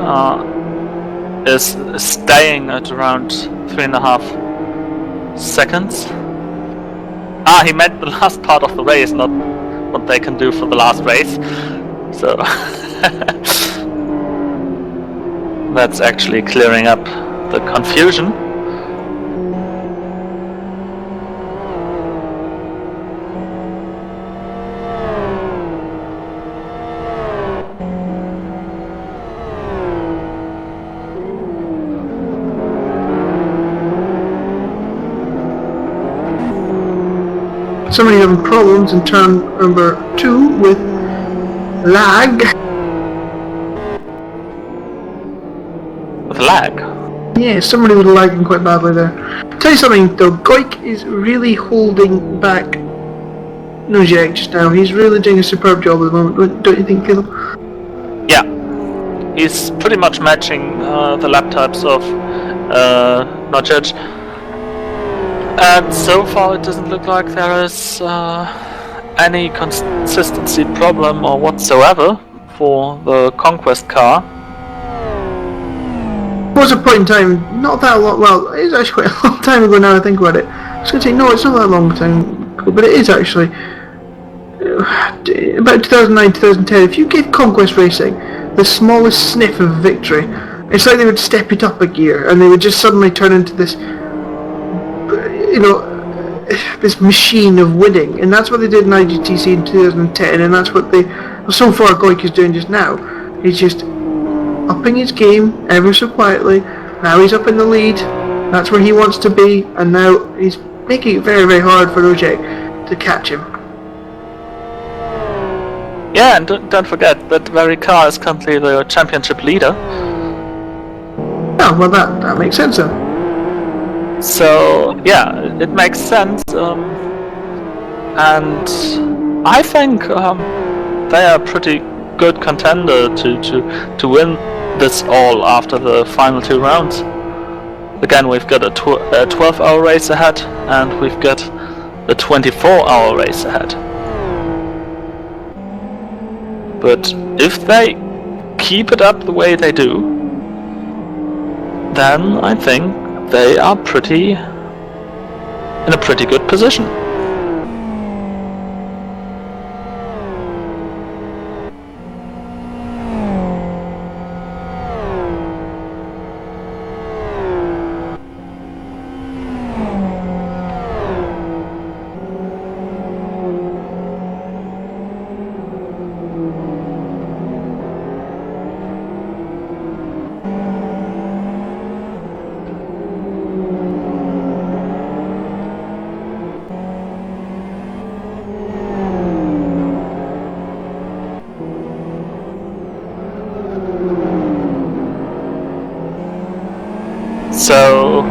is staying at around 3.5 seconds. He meant the last part of the race, not what they can do for the last race. So that's actually clearing up the confusion. Somebody having problems in turn number 2 with lag. With lag? Yeah, somebody was lagging quite badly there. Tell you something though, Goik is really holding back Nojek just now. He's really doing a superb job at the moment, don't you think, Thilo? Yeah. He's pretty much matching the lap types of Nojek. And so far it doesn't look like there is any consistency problem or whatsoever for the Conquest car. There was a point in time, not that long, well, it is actually quite a long time ago now I think about it. I was going to say, no, it's not that long time ago, but it is actually. About 2009, 2010, if you gave Conquest Racing the smallest sniff of victory, it's like they would step it up a gear and they would just suddenly turn into this, you know, this machine of winning, and that's what they did in IGTC in 2010, and that's what so far Goik is doing just now. He's just upping his game ever so quietly. Now he's up in the lead, that's where he wants to be, and now he's making it very, very hard for Ojek to catch him. Yeah, and don't forget that very car is currently the championship leader. Oh, well that makes sense then. So yeah, it makes sense, and I think they are a pretty good contender to win this all after the final 2 rounds. Again, we've got a 12-hour race ahead, and we've got a 24-hour race ahead. But if they keep it up the way they do, then I think they are in a pretty good position. So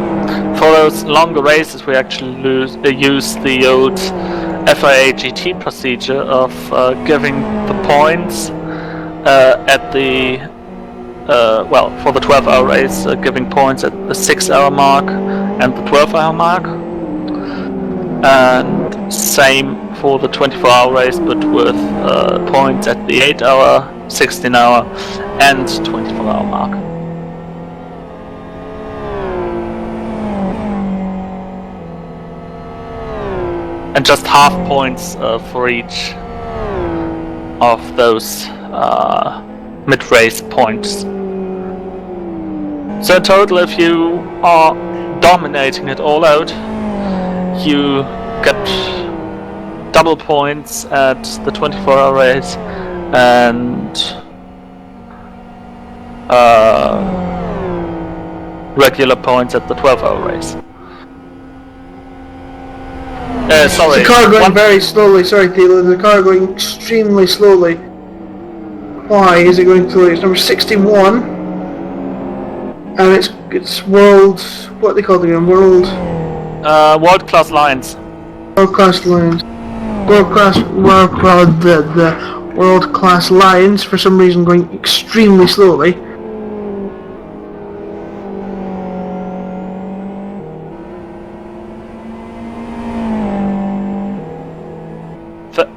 for those longer races we actually use the old FIA GT procedure of giving the points at the for the 12-hour race, giving points at the 6-hour mark and the 12-hour mark, and same for the 24-hour race, but with points at the 8-hour, 16-hour and 24-hour mark. and just half points for each of those mid-race points. So in total, if you are dominating it all out, you get double points at the 24-hour race and regular points at the 12-hour race. Sorry. The car going very slowly. Sorry, Thilo. The car going extremely slowly. Why is it going slowly? It's number 61, and it's world. What they call it again? World World-class lines. World-class lines. World-class lines. For some reason, going extremely slowly.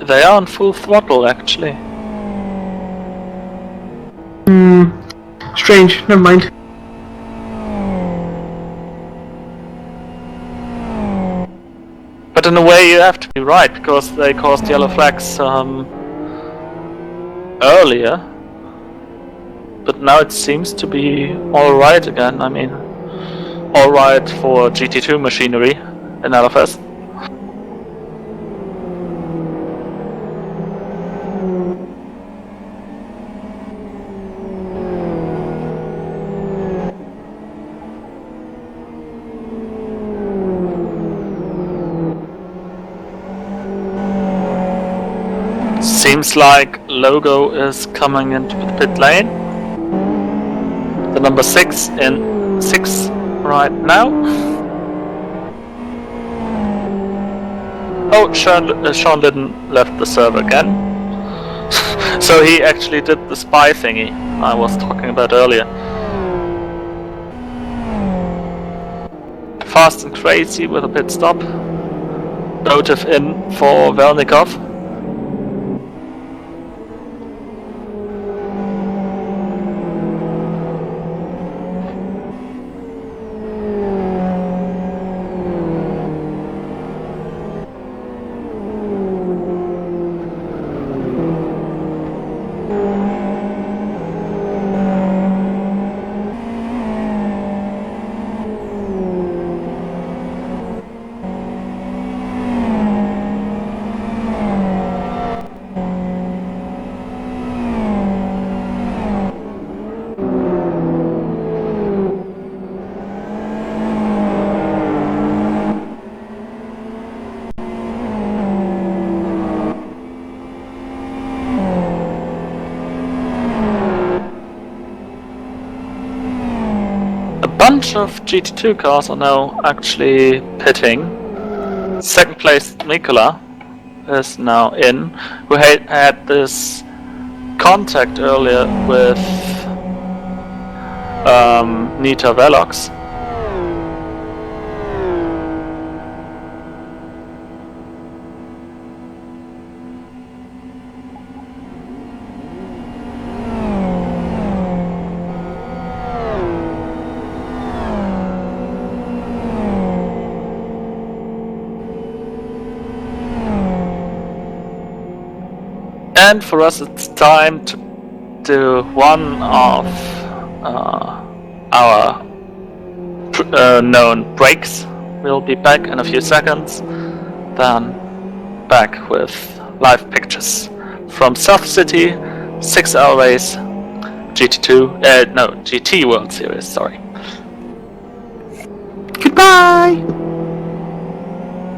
They are on full throttle, actually. Strange. Never mind. But in a way, you have to be right, because they caused yellow flags earlier. But now it seems to be alright again. I mean, alright for GT2 machinery in LFS. Seems like Logo is coming into the pit lane. The number 6 in 6 right now. Oh, Sean Lydon left the server again. So he actually did the spy thingy I was talking about earlier. Fast and crazy with a pit stop. Motive in for Velnikov. A bunch of GT2 cars are now actually pitting. Second place Mikola is now in, who had this contact earlier with Nita Velox. And for us it's time to do one of our known breaks. We'll be back in a few seconds, then back with live pictures from South City, 6-hour race, GT2, GT World Series, sorry. Goodbye!